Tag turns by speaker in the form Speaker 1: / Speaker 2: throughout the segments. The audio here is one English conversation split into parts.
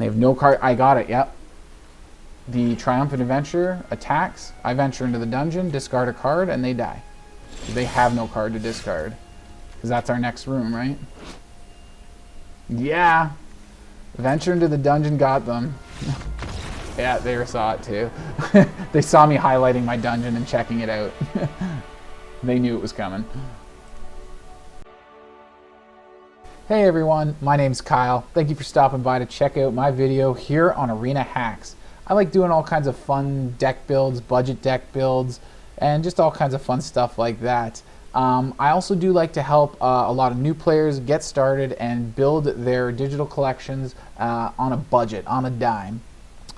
Speaker 1: They have no card. I got it, yep. The Triumphant Adventure attacks. I venture into the dungeon, discard a card, and they die. They have no card to discard. Because that's our next room, right? Yeah. Venture into the dungeon got them. Yeah, they saw it too. They saw me highlighting my dungeon and checking it out. They knew it was coming. Hey everyone, my name's Kyle. Thank you for stopping by to check out my video here on Arena Hacks. I like doing all kinds of fun deck builds, budget deck builds, and just all kinds of fun stuff like that. I also do like to help a lot of new players get started and build their digital collections on a budget, on a dime.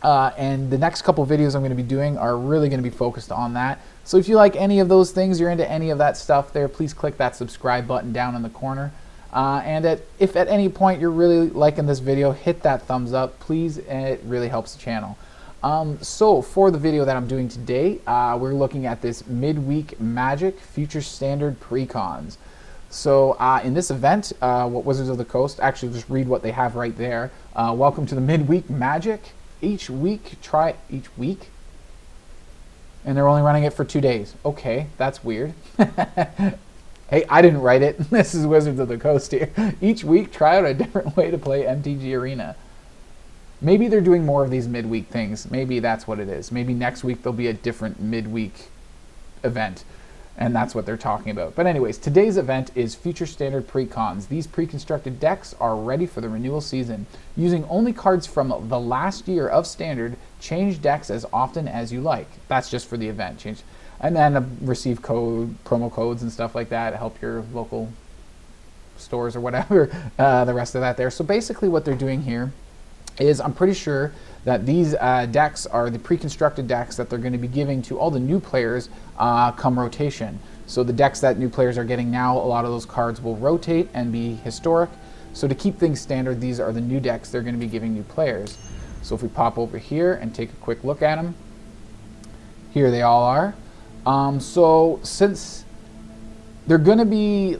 Speaker 1: And the next couple videos I'm going to be doing are really going to be focused on that. So if you like any of those things, you're into any of that stuff there, please click that subscribe button down in the corner. If at any point you're really liking this video, hit that thumbs up, please. It really helps the channel. So for the video that I'm doing today, we're looking at this midweek Magic Future Standard Precons. So in this event, what Wizards of the Coast, actually just read what they have right there. Welcome to the midweek Magic. Each week, and they're only running it for 2 days. Okay, that's weird. Hey, I didn't write it. This is Wizards of the Coast here. Each week, try out a different way to play MTG Arena. Maybe they're doing more of these midweek things. Maybe that's what it is. Maybe next week there'll be a different midweek event, and that's what they're talking about. But anyways, today's event is Future Standard Precons. These pre-constructed decks are ready for the renewal season. Using only cards from the last year of Standard, change decks as often as you like. That's just for the event. Change. And then receive promo codes and stuff like that, help your local stores or whatever, the rest of that there. So basically what they're doing here is, I'm pretty sure that these decks are the pre-constructed decks that they're going to be giving to all the new players come rotation. So the decks that new players are getting now, a lot of those cards will rotate and be historic. So to keep things standard, these are the new decks they're going to be giving new players. So if we pop over here and take a quick look at them, here they all are. So since they're going to be,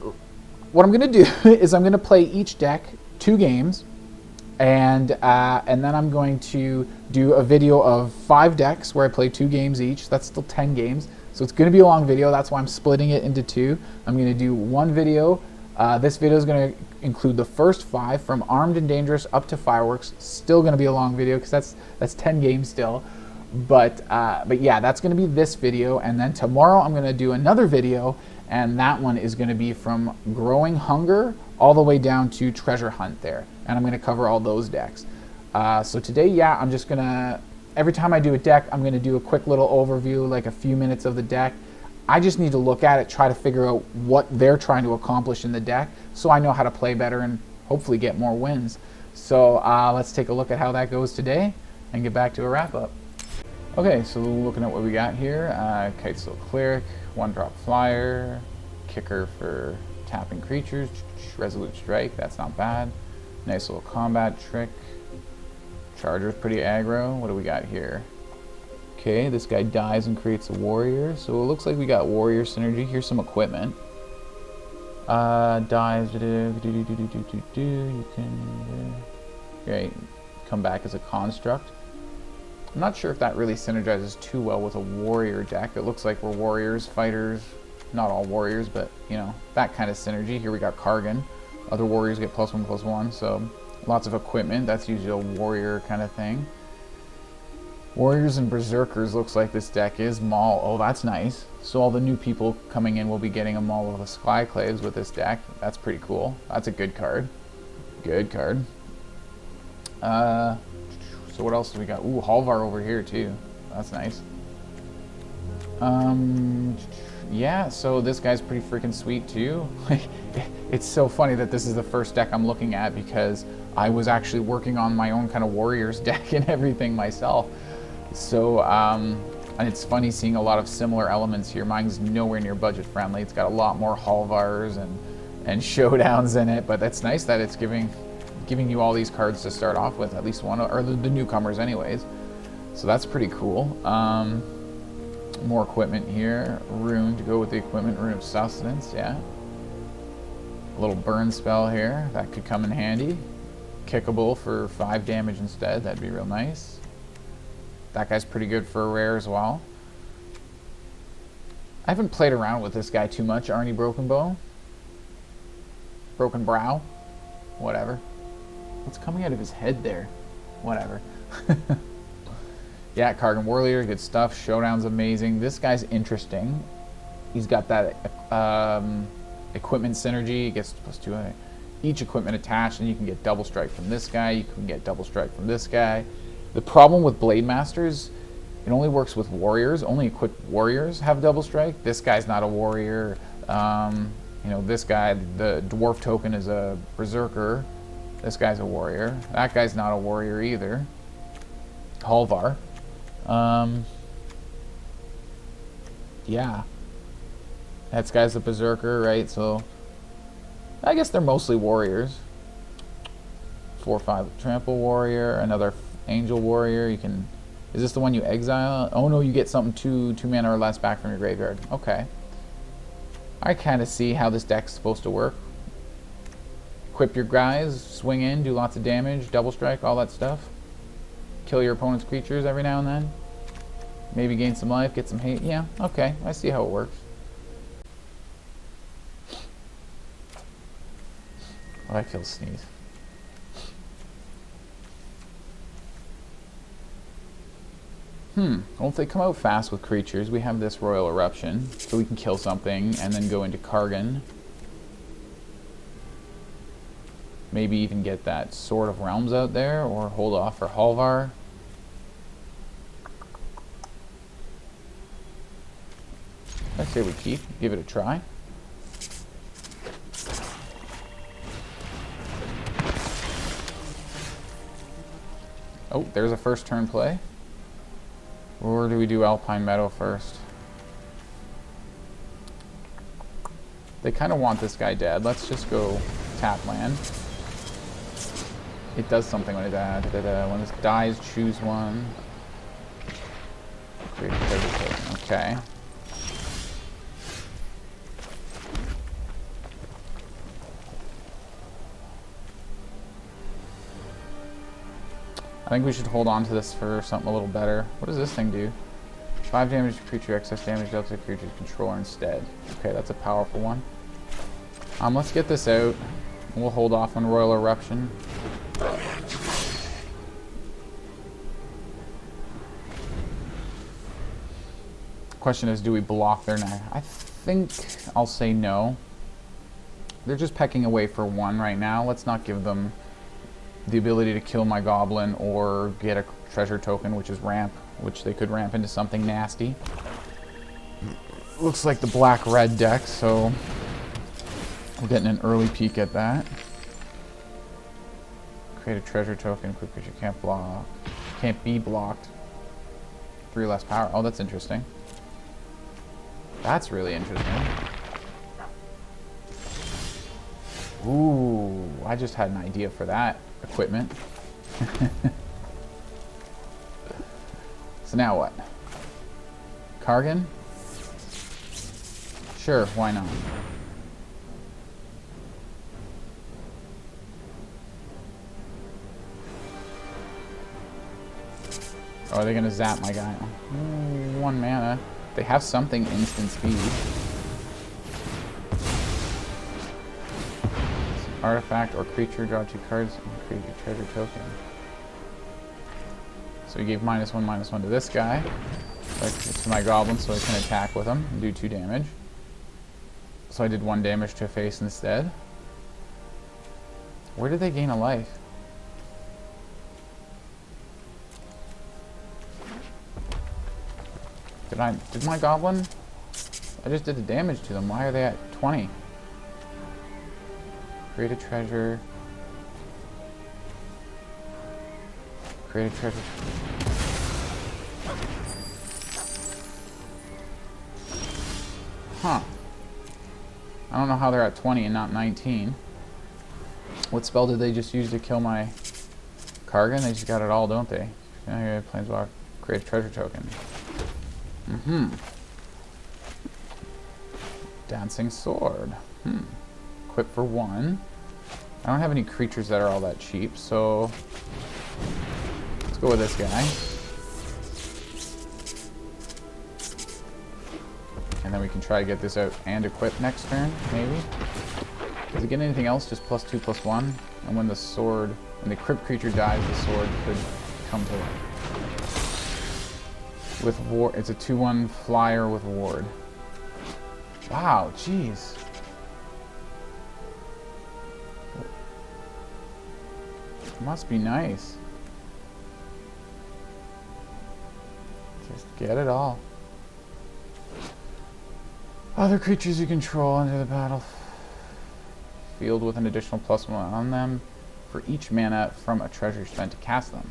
Speaker 1: what I'm going to do is I'm going to play each deck 2 games, and then I'm going to do a video of 5 decks where I play 2 games each. That's still 10 games, so it's going to be a long video. That's why I'm splitting it into 2. I'm going to do one video. This video is going to include the first 5 from Armed and Dangerous up to Fireworks. Still going to be a long video because that's 10 games still. But yeah, that's going to be this video, and then tomorrow I'm going to do another video, and that one is going to be from Growing Hunger all the way down to Treasure Hunt there, and I'm going to cover all those decks. So today, yeah, I'm just going to, every time I do a deck, I'm going to do a quick little overview, like a few minutes of the deck. I just need to look at it, try to figure out what they're trying to accomplish in the deck, so I know how to play better and hopefully get more wins. So let's take a look at how that goes today and get back to a wrap-up. Okay, so looking at what we got here, Kitesail Cleric, 1-drop flyer, kicker for tapping creatures, Resolute Strike, that's not bad. Nice little combat trick. Charger's pretty aggro. What do we got here? Okay, this guy dies and creates a warrior, so it looks like we got warrior synergy. Here's some equipment. Dies, you can, okay, come back as a construct. I'm not sure if that really synergizes too well with a warrior deck. It looks like we're warriors, fighters, not all warriors, but you know, that kind of synergy. Here we got Kargan. Other warriors get +1/+1, so lots of equipment. That's usually a warrior kind of thing. Warriors and Berserkers looks like this deck is Maul. Oh, that's nice. So all the new people coming in will be getting a Maul of the Skyclaves with this deck. That's pretty cool. That's a good card. Good card. So what else do we got? Ooh, Halvar over here too. That's nice. Yeah, so this guy's pretty freaking sweet too. It's so funny that this is the first deck I'm looking at because I was actually working on my own kind of Warriors deck and everything myself. So, and it's funny seeing a lot of similar elements here. Mine's nowhere near budget friendly. It's got a lot more Halvars and showdowns in it, but that's nice that it's giving you all these cards to start off with, at least one, or the newcomers anyways. So that's pretty cool. More equipment here. Rune to go with the equipment. Rune of Sustenance, yeah. A little burn spell here. That could come in handy. kickable for 5 damage instead. That'd be real nice. That guy's pretty good for a rare as well. I haven't played around with this guy too much. Arnie Broken Bow. Broken Brow. Whatever. What's coming out of his head there? Whatever. Yeah, Kargan Warrior, good stuff. Showdown's amazing. This guy's interesting. He's got that equipment synergy. He gets +2 each equipment attached, and you can get double strike from this guy. You can get double strike from this guy. The problem with Blade Masters, it only works with warriors. Only equipped warriors have double strike. This guy's not a warrior. You know, this guy, the dwarf token, is a berserker. This guy's a warrior. That guy's not a warrior either. Halvar. Yeah. That guy's a berserker, right? So I guess they're mostly warriors. 4/5 trample warrior, another angel warrior. You can. Is this the one you exile? Oh no, you get something 2 mana or less back from your graveyard. Okay. I kind of see how this deck's supposed to work. Equip your guys, swing in, do lots of damage, double strike, all that stuff. Kill your opponent's creatures every now and then. Maybe gain some life, get some hate. Yeah, okay, I see how it works. Oh, I feel a sneeze. Well, if they come out fast with creatures, we have this Royal Eruption, so we can kill something and then go into Kargan. Maybe even get that Sword of Realms out there, or hold off for Halvar. I say we keep, give it a try. Oh, there's a first turn play. Or do we do Alpine Meadow first? They kind of want this guy dead. Let's just go tap land. It does something when it when this dies, choose one. Create a treasure token. Okay. I think we should hold on to this for something a little better. What does this thing do? 5 damage to creature, excess damage dealt to creature's controller instead. Okay, that's a powerful one. Let's get this out. We'll hold off on Royal Eruption. Question is, do we block their neck? I think I'll say no. They're just pecking away for 1 right now. Let's not give them the ability to kill my goblin or get a treasure token, which is ramp, which they could ramp into something nasty. Looks like the black-red deck, so we're getting an early peek at that. Create a treasure token, quick creature can't block. Can't be blocked. 3 less power. Oh, that's interesting. That's really interesting. Ooh, I just had an idea for that equipment. So now what? Kargan? Sure, why not? Oh, are they gonna zap my guy? 1 mana. They have something instant speed. Artifact or creature, draw 2 cards and create your treasure token. So we gave -1/-1 to this guy. To my goblin so I can attack with him and do 2 damage. So I did 1 damage to a face instead. Where did they gain a life? Did my goblin? I just did the damage to them. Why are they at 20? Create a treasure. Create a treasure. Huh. I don't know how they're at 20 and not 19. What spell did they just use to kill my Kargan? They just got it all, don't they? Yeah, Planeswalker. Create a treasure token. Dancing Sword. Equip for 1. I don't have any creatures that are all that cheap, so let's go with this guy. And then we can try to get this out and equip next turn, maybe. Does it get anything else? Just +2/+1? And when the sword, when the equipped creature dies, the sword could come to life. With ward, it's a 2/1 flyer with ward. Wow, jeez. Must be nice. Just get it all. Other creatures you control enter the battlefield with an additional +1 on them for each mana from a treasure spent to cast them.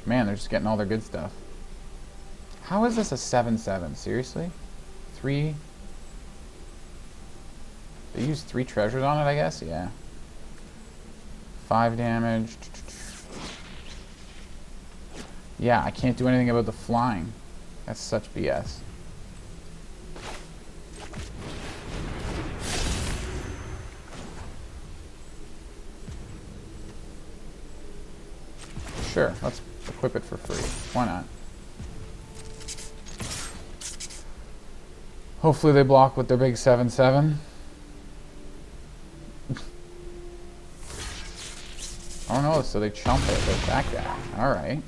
Speaker 1: Man, they're just getting all their good stuff. How is this a 7/7? Seriously? 3? They used 3 treasures on it, I guess? Yeah. 5 damage. Yeah, I can't do anything about the flying. That's such BS. Sure, let's equip it for free. Why not? Hopefully they block with their big 7/7. Oh no, so they chump it with that guy. Alright.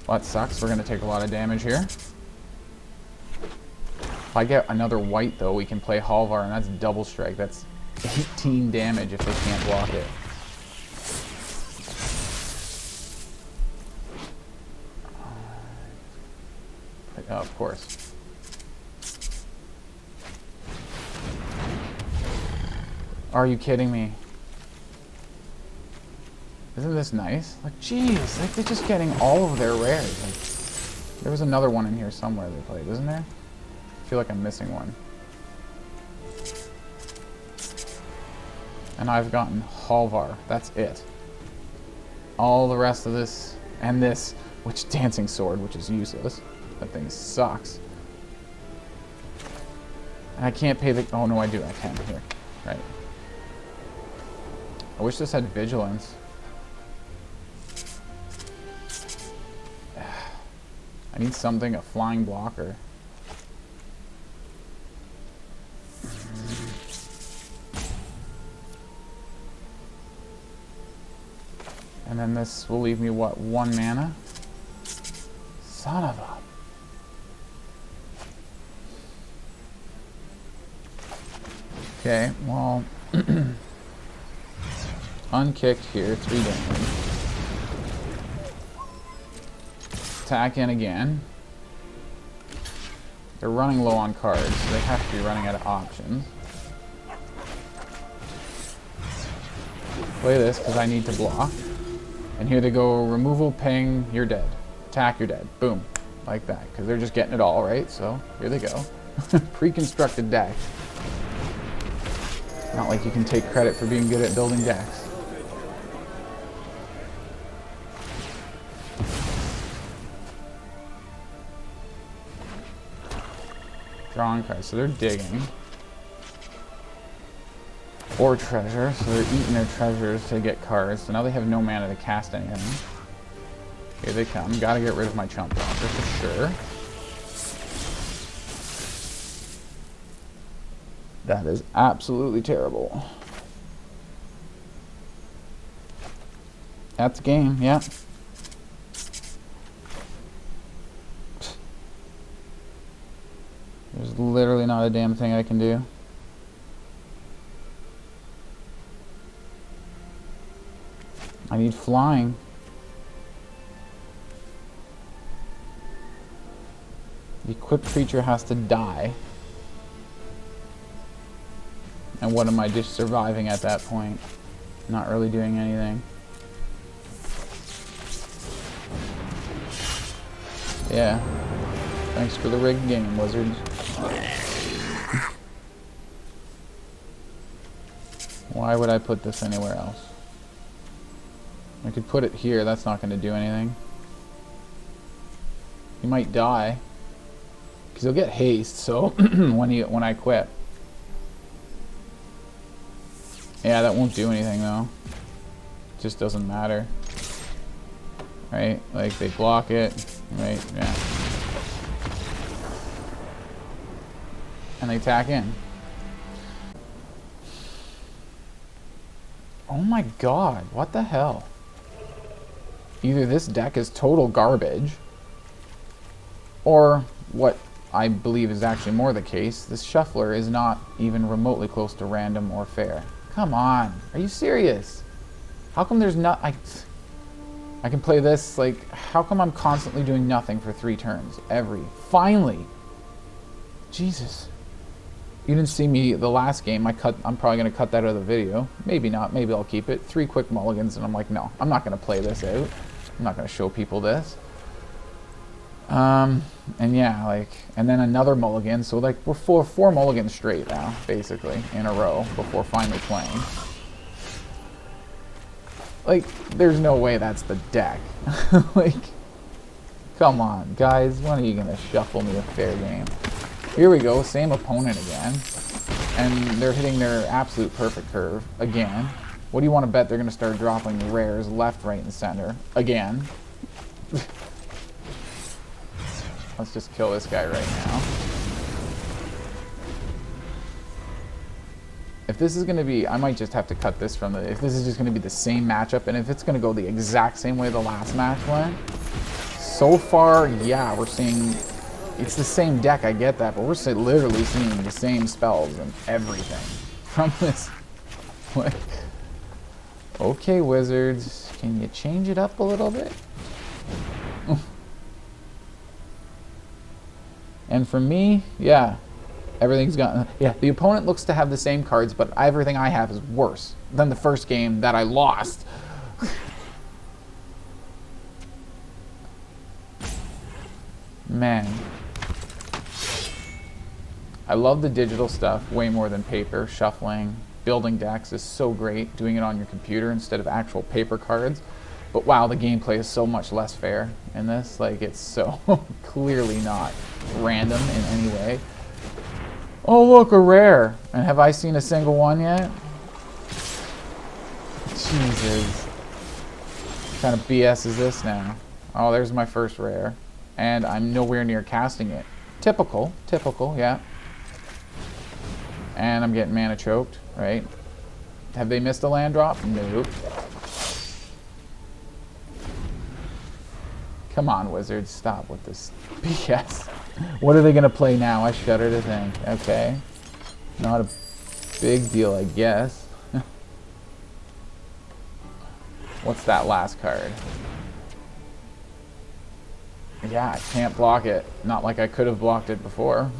Speaker 1: Well, that sucks. We're going to take a lot of damage here. If I get another white, though, we can play Halvar, and that's double strike. That's 18 damage if they can't block it. Oh, of course. Are you kidding me? Isn't this nice? Like, jeez, like they're just getting all of their rares. Like, there was another one in here somewhere they played, isn't there? I feel like I'm missing one. And I've gotten Halvar. That's it. All the rest of this, and this, which Dancing Sword, which is useless. That thing sucks. And I can't pay the... Oh, no, I do. I can. Here. Right. I wish this had Vigilance. I need something, a flying blocker. And then this will leave me, what, 1 mana? Son of a... Okay, well... unkicked here, 3 damage. Attack in again. They're running low on cards, so they have to be running out of options. Play this, because I need to block. And here they go, removal, ping, you're dead. Attack, you're dead. Boom. Like that, because they're just getting it all, right? So, here they go. Pre-constructed deck. Not like you can take credit for being good at building decks. Drawing cards, so they're digging. Or treasure, so they're eating their treasures to get cards. So now they have no mana to cast anything. Here they come. Gotta get rid of my chump blocker for sure. That is absolutely terrible. That's game, yeah. There's literally not a damn thing I can do. I need flying. The equipped creature has to die. And what am I just surviving at that point? Not really doing anything. Yeah. Thanks for the rigged game, Wizards. Why would I put this anywhere else? I could put it here, that's not going to do anything. He might die. Because he'll get haste, so when I quit. Yeah, that won't do anything though. Just doesn't matter. Right? Like they block it. Right? Yeah. And they attack in. Oh my god, what the hell? Either this deck is total garbage, or what I believe is actually more the case, this shuffler is not even remotely close to random or fair. Come on, are you serious? How come there's not... I can play this, like, how come I'm constantly doing nothing for 3 turns? Finally! Jesus. You didn't see me the last game. I'm probably going to cut that out of the video. Maybe not. Maybe I'll keep it. 3 quick mulligans, and I'm like, no, I'm not going to play this out. I'm not going to show people this. And yeah, like, and then another mulligan. So, like, we're 4 mulligans straight now, basically, in a row before finally playing. Like, there's no way that's the deck. Like, come on, guys. When are you going to shuffle me a fair game? Here we go, same opponent again. And they're hitting their absolute perfect curve again. What do you want to bet they're going to start dropping rares left, right, and center? Again. Let's just kill this guy right now. If this is going to be, I might just have to cut this from the, if this is just going to be the same matchup, and if it's going to go the exact same way the last match went. So far, yeah, we're seeing... It's the same deck, I get that, but we're literally seeing the same spells and everything from this. Like, okay, Wizards, can you change it up a little bit? And for me, yeah, everything's gotten... Yeah, the opponent looks to have the same cards, but everything I have is worse than the first game that I lost. Man. I love the digital stuff way more than paper. Shuffling, building decks is so great. Doing it on your computer instead of actual paper cards. But wow, the gameplay is so much less fair in this. Like, it's so clearly not random in any way. Oh, look, a rare. And have I seen a single one yet? Jesus. What kind of BS is this now? Oh, there's my first rare. And I'm nowhere near casting it. Typical, yeah. And I'm getting mana choked, right? Have they missed a land drop? Nope. Come on, Wizards, stop with this BS. What are they going to play now? I shudder to think. Okay. Not a big deal, I guess. What's that last card? Yeah, I can't block it. Not like I could have blocked it before.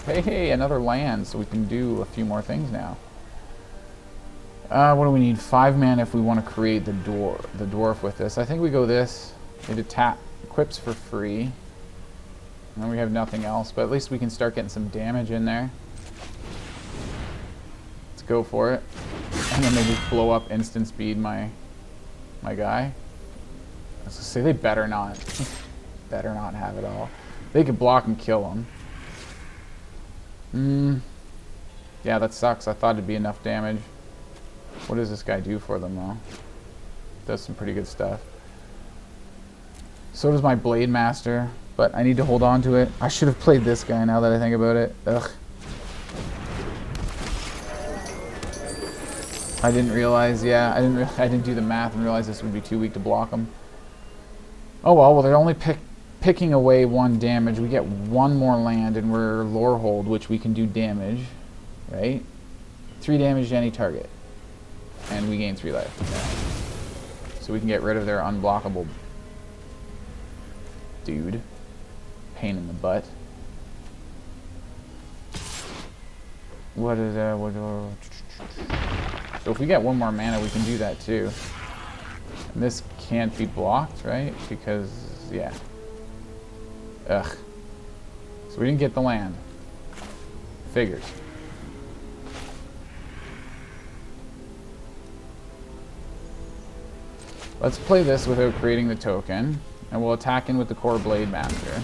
Speaker 1: Hey, another land, so we can do a few more things now. What do we need? 5 mana if we want to create the dwarf with this. I think we go this. It equips for free. And we have nothing else, but at least we can start getting some damage in there. Let's go for it. And then maybe blow up instant speed my guy. I was gonna say they better not. Better not have it all. They could block and kill him. Yeah, that sucks. I thought it'd be enough damage. What does this guy do for them, though? Does some pretty good stuff. So does my Blade Master, but I need to hold on to it. I should have played this guy now that I think about it. Ugh. I didn't realize, yeah, I didn't do the math and realize this would be too weak to block them. Oh well, they're only picking away 1 damage. We get 1 more land and we're Lorehold, which we can do damage, right? 3 damage to any target. And we gain 3 life. Yeah. So we can get rid of their unblockable dude. Pain in the butt. What is so if we get 1 more mana, we can do that too. And this can't be blocked, right? Because, yeah. Ugh. So we didn't get the land. Figures. Let's play this without creating the token, and we'll attack in with the core Blade Master.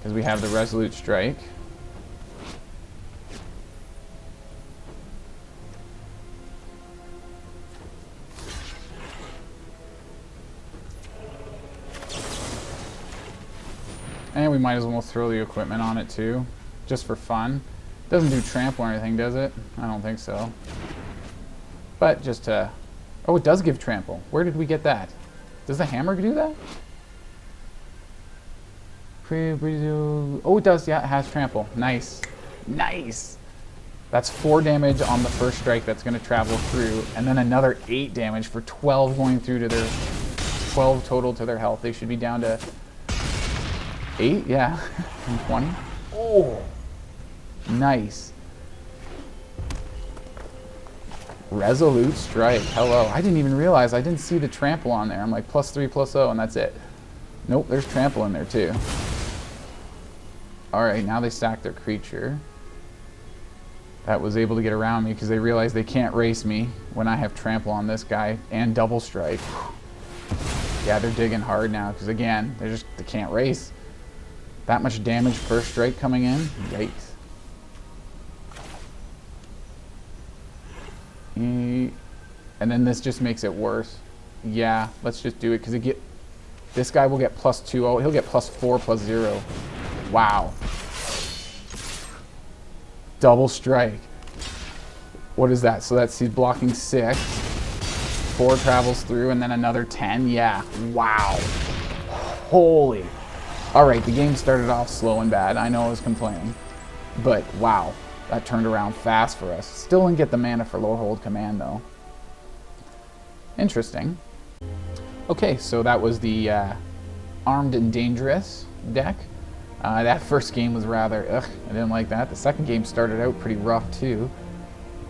Speaker 1: because we have the Resolute Strike. And we might as well throw the equipment on it too, just for fun. Doesn't do trample or anything, does it? I don't think so. But just to... Oh, it does give trample. Where did we get that? Does the hammer do that? Oh, it does. Yeah, it has trample. Nice. Nice! That's 4 damage on the first strike that's going to travel through, and then another 8 damage for 12 going through to their... 12 total to their health. They should be down to... 8? Yeah. 20. Oh! Nice. Resolute Strike. Hello. I didn't even realize. I didn't see the trample on there. I'm like +3, +0, and that's it. Nope, there's trample in there too. Alright, now they stack their creature. That was able to get around me because they realized they can't race me when I have trample on this guy and double strike. Yeah, they're digging hard now because again, they can't race. That much damage first strike coming in. Yikes. And then this just makes it worse. Yeah, let's just do it because this guy will get +2. Oh, he'll get +4, +0. Wow. Double strike. What is that? So he's blocking 6. 4 travels through and then another 10. Yeah. Wow. Holy. All right, the game started off slow and bad. I know I was complaining. But wow. That turned around fast for us. Still didn't get the mana for low hold command though. Interesting. Okay, so that was the Armed and Dangerous deck. That first game was rather, I didn't like that. The second game started out pretty rough too.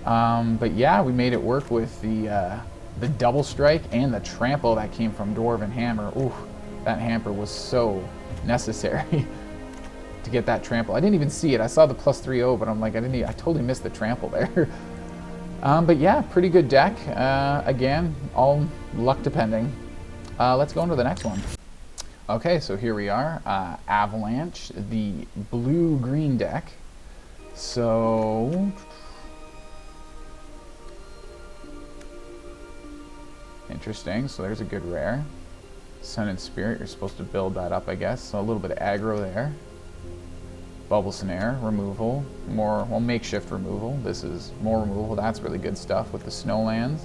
Speaker 1: But yeah, we made it work with the double strike and the trample that came from Dwarven Hammer. Ooh, that hamper was so necessary to get that trample. I didn't even see it. I saw the +3/0, but I'm like, I totally missed the trample there. But yeah, pretty good deck. Again, all luck depending. Let's go into the next one. Okay, so here we are, Avalanche, the blue-green deck. So, interesting. So there's a good rare. Sun and Spirit, you're supposed to build that up, I guess. So a little bit of aggro there. Bubble Snare, removal, more, well, makeshift removal. This is more removal. That's really good stuff with the Snowlands.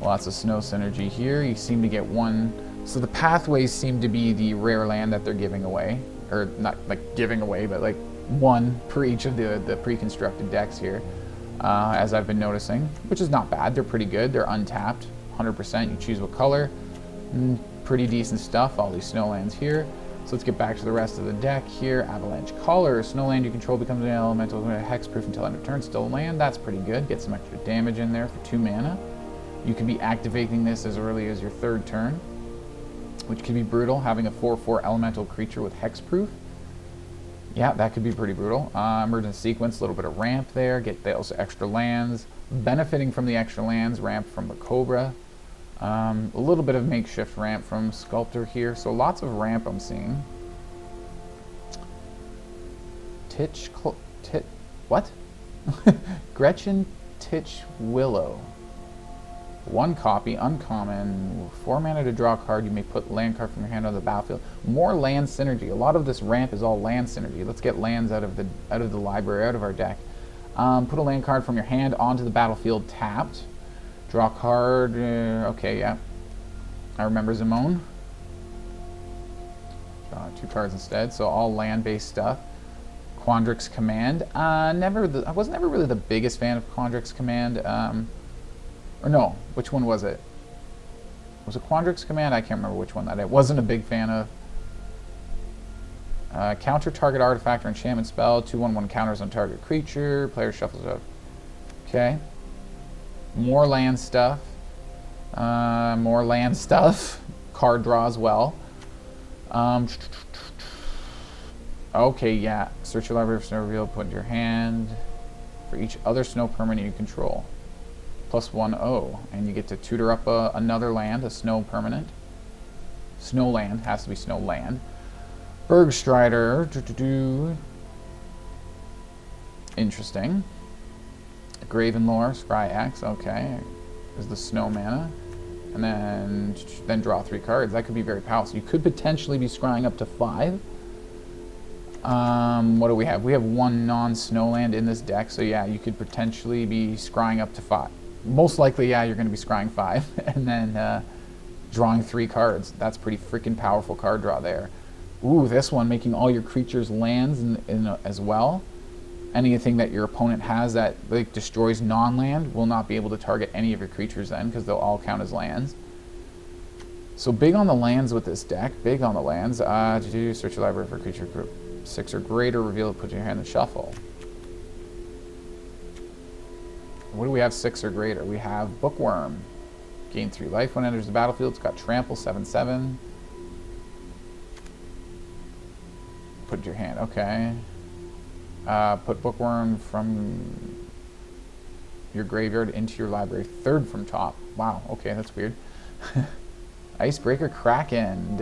Speaker 1: Lots of snow synergy here. You seem to get one. So the pathways seem to be the rare land that they're giving away. Or not like giving away, but like one per each of the pre-constructed decks here. As I've been noticing, which is not bad. They're pretty good. They're untapped, 100%. You choose what color. Pretty decent stuff. All these Snowlands here. So let's get back to the rest of the deck here. Avalanche Color. Snowland you control becomes an elemental hexproof until end of turn. Still land. That's pretty good. Get some extra damage in there for 2 mana. You can be activating this as early as your 3rd turn, which could be brutal. Having a 4/4 elemental creature with hexproof. Yeah, that could be pretty brutal. Emergent Sequence, a little bit of ramp there. Get those extra lands. Benefiting from the extra lands, ramp from the Cobra. A little bit of makeshift ramp from Sculptor here, so lots of ramp I'm seeing. What? Gretchen Titch Willow. 1 copy, uncommon, 4 mana to draw a card. You may put land card from your hand on the battlefield. More land synergy. A lot of this ramp is all land synergy. Let's get lands out of the library, out of our deck. Put a land card from your hand onto the battlefield tapped. Draw a card. Okay, yeah. I remember Zimone. Draw 2 cards instead, so all land-based stuff. Quandrix Command. I was never really the biggest fan of Quandrix Command. Or no, which one was it? Was it Quandrix Command? I can't remember which one that I wasn't a big fan of. Counter target artifact or enchantment spell. 2/1/1 counters on target creature. Player shuffles up. Okay. More land stuff. More land stuff. Card draw as well. Okay, yeah. Search your library for snow reveal. Put in your hand for each other snow permanent you control. +1/0, and you get to tutor up another land, a snow permanent. Snowland, has to be Snowland. Bergstrider. Interesting. Gravenlore, Scry X, okay. Is the snow mana. And then draw 3 cards. That could be very powerful. You could potentially be scrying up to 5. What do we have? We have 1 non-snowland in this deck, so yeah, you could potentially be scrying up to 5. Most likely, yeah, you're going to be scrying 5, and then drawing 3 cards. That's pretty freaking powerful card draw there. Ooh, this one, making all your creatures lands as well. Anything that your opponent has that like destroys non-land will not be able to target any of your creatures then, because they'll all count as lands. So big on the lands with this deck. Big on the lands. Search your library for creature group 6 or greater. Reveal it. Put your hand in the shuffle. What do we have 6 or greater? We have Bookworm. Gain 3 life when it enters the battlefield. It's got Trample 7/7. Put your hand. Okay. Put Bookworm from your graveyard into your library. 3rd from top. Wow, okay, that's weird. Icebreaker Kraken.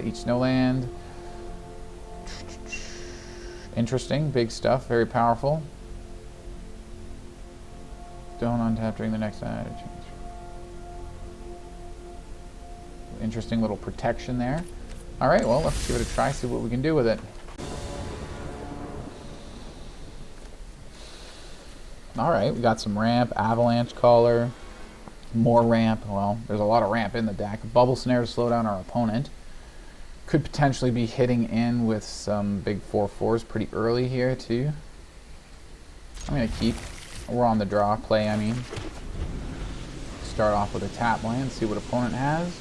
Speaker 1: Each snowland. Interesting, big stuff, very powerful. Don't untap during the next night. Interesting little protection there. Alright, well, let's give it a try, see what we can do with it. Alright, we got some ramp, Avalanche Caller, more ramp. Well, there's a lot of ramp in the deck. Bubble Snare to slow down our opponent. Could potentially be hitting in with some big 4/4s pretty early here, too. I'm going to keep. We're on the draw play, I mean. Start off with a tap land, see what opponent has.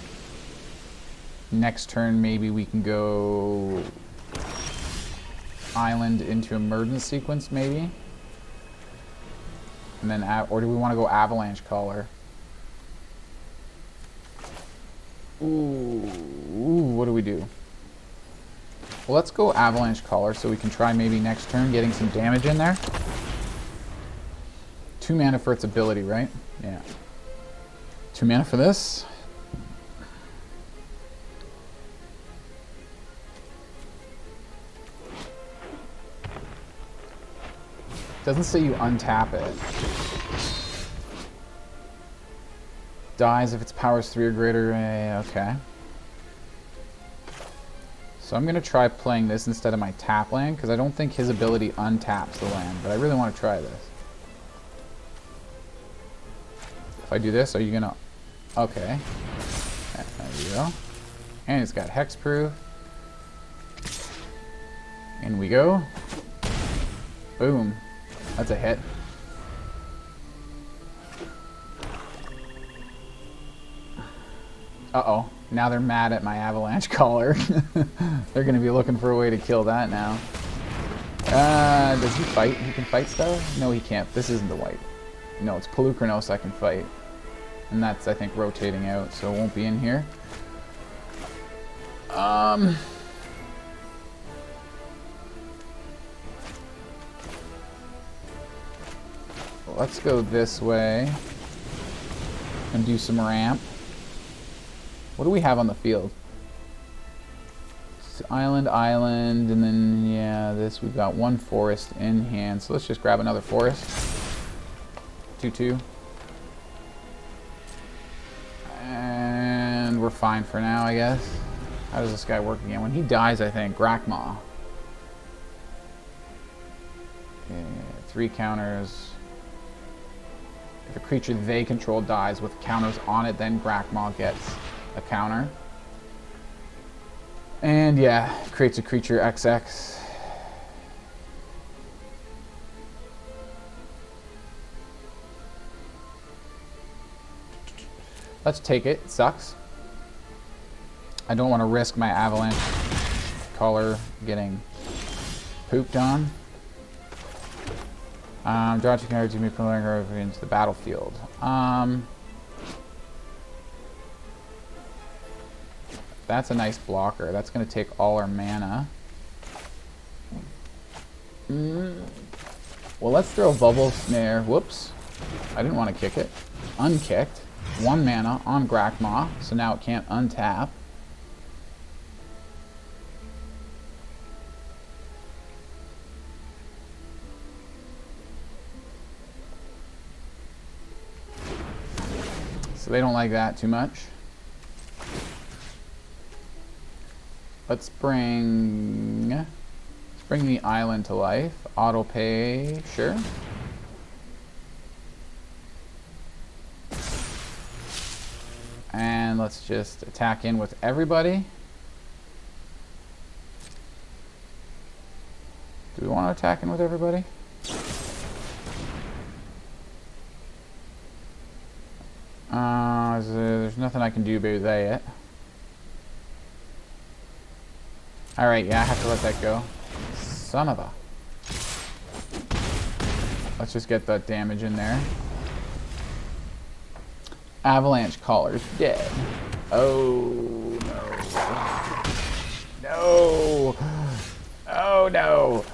Speaker 1: Next turn, maybe we can go Island into Emergence Sequence, maybe. And then, or do we want to go Avalanche Caller? Ooh, what do we do? Well, let's go Avalanche Caller so we can try maybe next turn getting some damage in there. 2 mana for its ability, right? Yeah. 2 mana for this. Doesn't say you untap it. Dies if its power is 3 or greater. Okay. So I'm going to try playing this instead of my tap land, because I don't think his ability untaps the land, but I really want to try this. If I do this, are you going to... Okay. There we go. And it's got hexproof. In we go. Boom. That's a hit. Uh-oh. Now they're mad at my Avalanche Caller. They're going to be looking for a way to kill that now. Does he fight? He can fight stuff? No, he can't. This isn't the white. No, it's Pelucranos I can fight. And that's, I think, rotating out, so it won't be in here. Let's go this way and do some ramp. What do we have on the field? It's island, island, and then, yeah, this, we've got 1 forest in hand. So let's just grab another forest. 2/2. And we're fine for now, I guess. How does this guy work again? When he dies, I think, Grakmaw. Okay, 3 counters. If a creature they control dies with counters on it, then Grakmaw gets a counter. And yeah, creates a creature XX. Let's take it. It sucks. I don't want to risk my Avalanche Caller getting pooped on. Draw 2 cards to move into the battlefield. That's a nice blocker. That's going to take all our mana. Well, let's throw Bubble Snare. Whoops. I didn't want to kick it. Unkicked. 1 mana on Grakmaw, so now it can't untap. So they don't like that too much. Let's bring the island to life. Auto pay, sure. And let's just attack in with everybody. Do we want to attack in with everybody? There's nothing I can do about that yet. Alright, yeah, I have to let that go. Son of a... Let's just get that damage in there. Avalanche Caller's dead. Oh, no. No! Oh, no!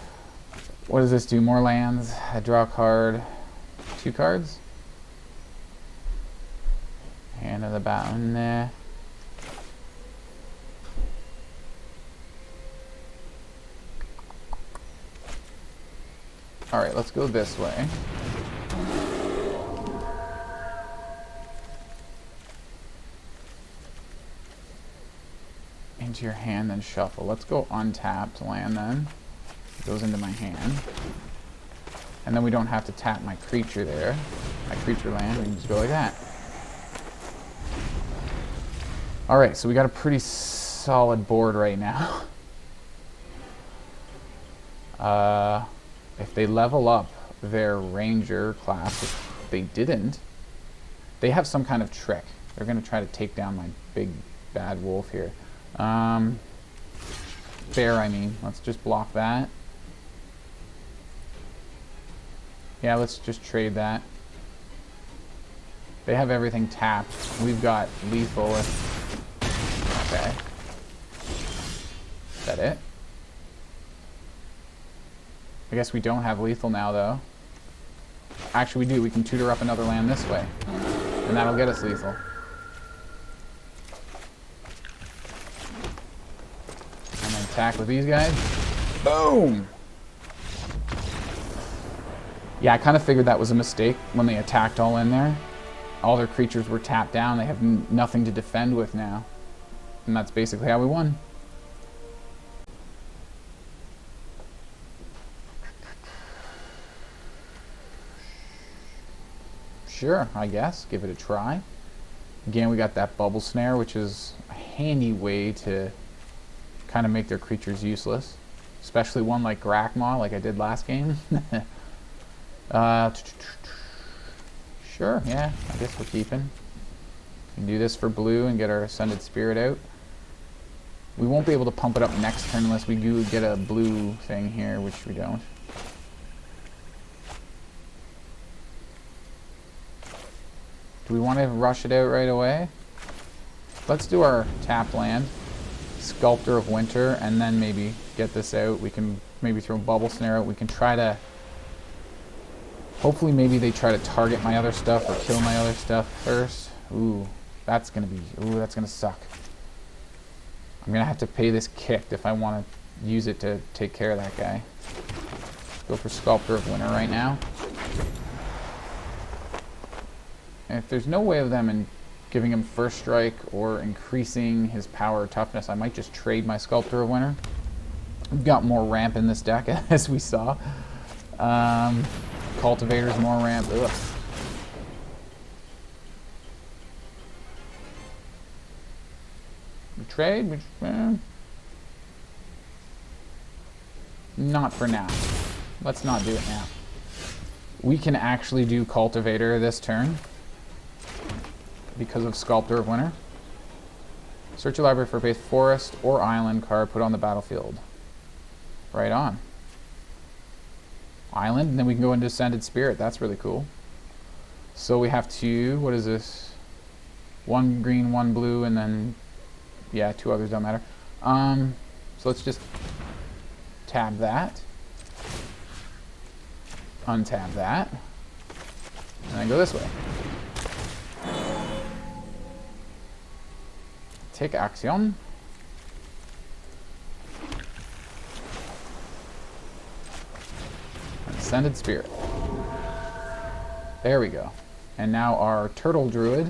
Speaker 1: What does this do? More lands. I draw a card. 2 cards? Hand of the bottom there. Alright, let's go this way. Into your hand, then shuffle. Let's go untapped land then. It goes into my hand. And then we don't have to tap my creature there. My creature land, we can just go like that. Alright, so we got a pretty solid board right now. If they level up their ranger class, if they didn't, they have some kind of trick. They're going to try to take down my big bad wolf here. Bear, I mean. Let's just block that. Yeah, let's just trade that. They have everything tapped. We've got lethal. Okay. Is that it? I guess we don't have lethal now, though. Actually, we do. We can tutor up another land this way. And that'll get us lethal. And then attack with these guys. Boom! Yeah, I kind of figured that was a mistake when they attacked all in there. All their creatures were tapped down. They have nothing to defend with now. And that's basically how we won. Sure, I guess. Give it a try. Again, we got that bubble snare, which is a handy way to kind of make their creatures useless. Especially one like Grakmaw, like I did last game. Sure, yeah, I guess we're keeping. We can do this for blue and get our Ascended Spirit out. We won't be able to pump it up next turn unless we do get a blue thing here, which we don't. Do we want to rush it out right away? Let's do our tapped land, Sculptor of Winter, and then maybe get this out. We can maybe throw Bubble Snare out. We can try to... Hopefully maybe they try to target my other stuff or kill my other stuff first. Ooh, that's gonna suck. I'm gonna have to pay this kicked if I want to use it to take care of that guy. Let's go for Sculptor of Winter right now. And if there's no way of them in giving him first strike or increasing his power or toughness, I might just trade my Sculptor of Winter. We've got more ramp in this deck, as we saw. Cultivator's more ramp. Ugh. We trade? Not for now. Let's not do it now. We can actually do Cultivator this turn because of Sculptor of Winter. Search your library for a base forest or island card, put on the battlefield. Right on. Island, and then we can go into Ascended Spirit. That's really cool. So we have two, what is this? 1 green, 1 blue, and then, yeah, 2 others, don't matter. So let's just tab that. Untab that. And then go this way. Take action. Ascended Spirit. There we go. And now our Turtle Druid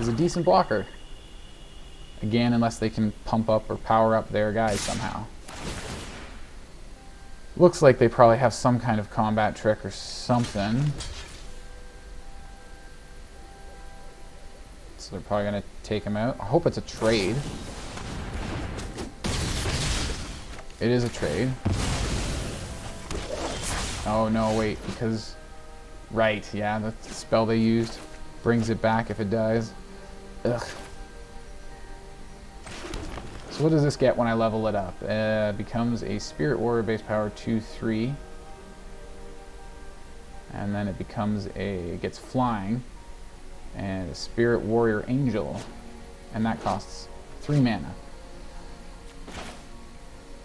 Speaker 1: is a decent blocker. Again, unless they can pump up or power up their guys somehow. Looks like they probably have some kind of combat trick or something. So they're probably going to take him out. I hope it's a trade. It is a trade. Oh no, wait, because... Right, yeah, the spell they used brings it back if it dies. Ugh. So what does this get when I level it up? Becomes a Spirit Warrior base power 2/3. And then it becomes it gets flying. And a Spirit Warrior Angel. And that costs 3 mana.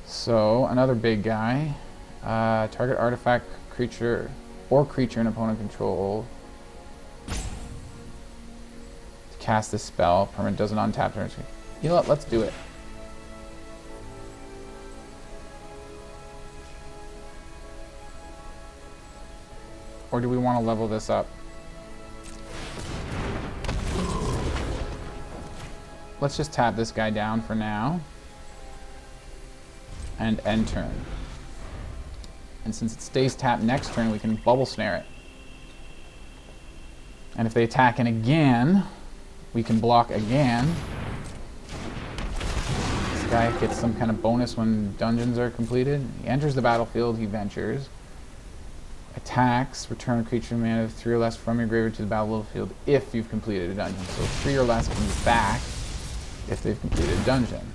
Speaker 1: So, another big guy. Target artifact, creature, or creature in opponent control. To cast this spell, permanent doesn't untap turn. You know what, let's do it. Or do we want to level this up? Let's just tap this guy down for now. And end turn. And since it stays tapped next turn, we can bubble snare it. And if they attack in again, we can block again. This guy gets some kind of bonus when dungeons are completed. He enters the battlefield, he ventures. Attacks, return a creature mana of 3 or less from your graveyard to the battlefield if you've completed a dungeon. So 3 or less comes back if they've completed a dungeon.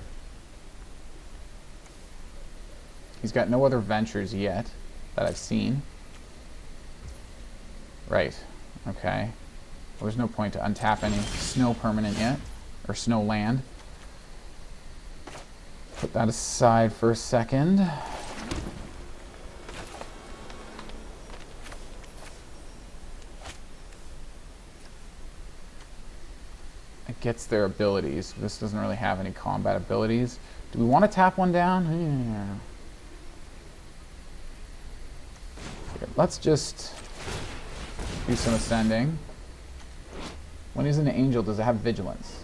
Speaker 1: He's got no other ventures yet that I've seen. Right, okay. Well, there's no point to untap any snow permanent yet, or snow land. Put that aside for a second. It gets their abilities. This doesn't really have any combat abilities. Do we want to tap one down? Yeah. Here, let's just do some ascending. When he's an angel, does it have vigilance?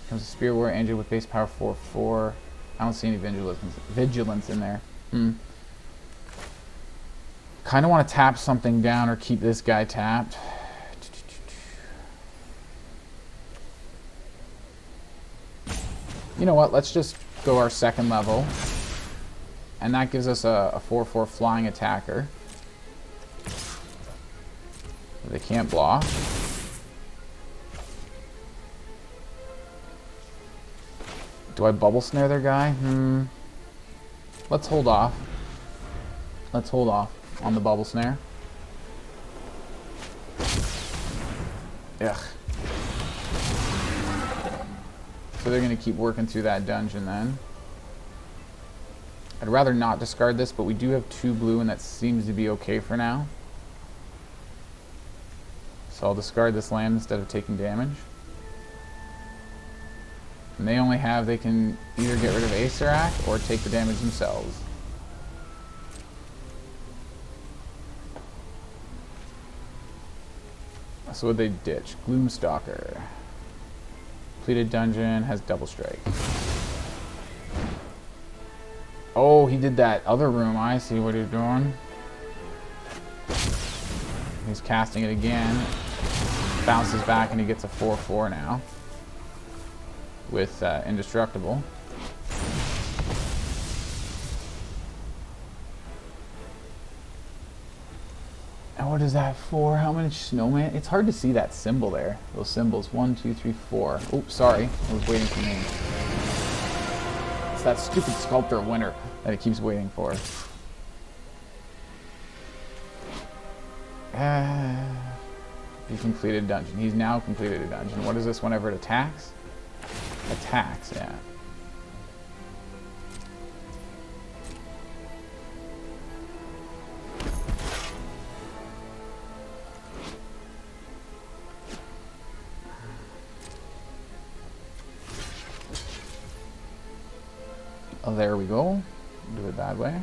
Speaker 1: Becomes a Spirit Warrior Angel with base power 4/4. I don't see any vigilance in there. Kind of want to tap something down or keep this guy tapped. You know what, let's just go our second level. And that gives us a 4/4 flying attacker. They can't block. Do I bubble snare their guy? Let's hold off. Let's hold off on the bubble snare. Ugh. So they're going to keep working through that dungeon then. I'd rather not discard this, but we do have 2 blue and that seems to be okay for now. So I'll discard this land instead of taking damage. And they only have, they can either get rid of Aetherhub or take the damage themselves. So what they ditch? Gloomstalker. Completed dungeon, has double strike. Oh, he did that other room. I see what he's doing. He's casting it again. Bounces back and he gets a 4/4 now. With Indestructible. And what is that for? How many snowman? It's hard to see that symbol there. Those symbols. 1, 2, 3, 4. Oops, sorry. I was waiting for me. It's that stupid Sculptor of Winter that it keeps waiting for. He completed a dungeon. He's now completed a dungeon. What is this whenever it attacks? Attacks, yeah. Oh, there we go. Do it that way.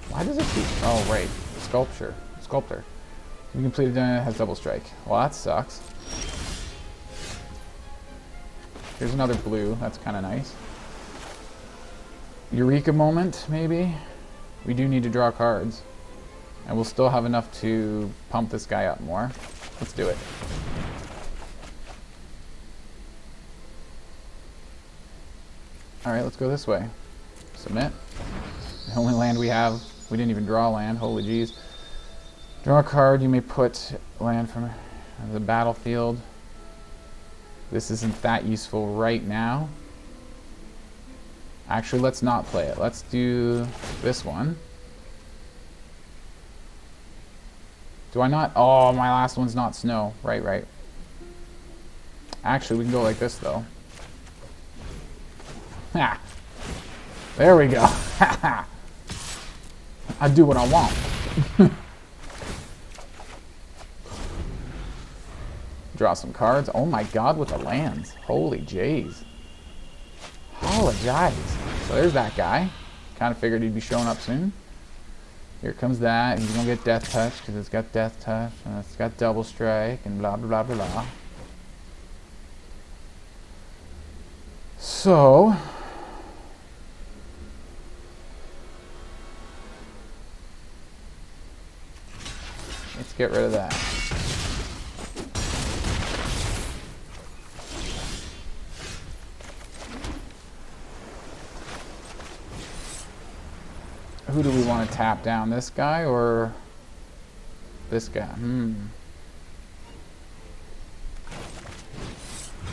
Speaker 1: Why does it keep... Oh, right. Sculptor. You completed it has double strike. Well, that sucks. Here's another blue. That's kind of nice. Eureka moment, maybe? We do need to draw cards. And we'll still have enough to pump this guy up more. Let's do it. Alright, let's go this way. Submit. The only land we have, we didn't even draw land, holy jeez. Draw a card, you may put land from the battlefield. This isn't that useful right now. Actually, let's not play it. Let's do this one. Do I not? Oh, my last one's not snow. Right, right. Actually, we can go like this, though. Ha! There we go. Ha! I do what I want. Draw some cards. Oh my god, with the lands. Holy jays. Apologize. So there's that guy. Kind of figured he'd be showing up soon. Here comes that. He's going to get Death Touch because it's got Death Touch and it's got Double Strike and blah, blah, blah, blah, blah. So... let's get rid of that. Who do we want to tap down? This guy or this guy?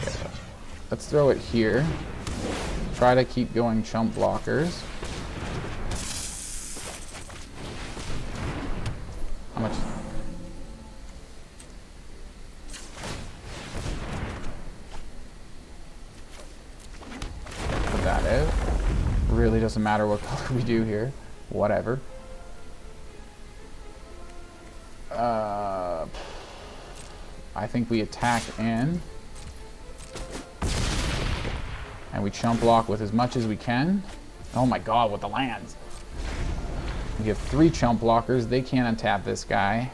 Speaker 1: Okay. Let's throw it here. Try to keep going chump blockers. How much? Put that out. Really doesn't matter what color we do here. Whatever. I think we attack in. And we chump block with as much as we can. Oh my god, with the lands. We have 3 chump blockers. They can't untap this guy.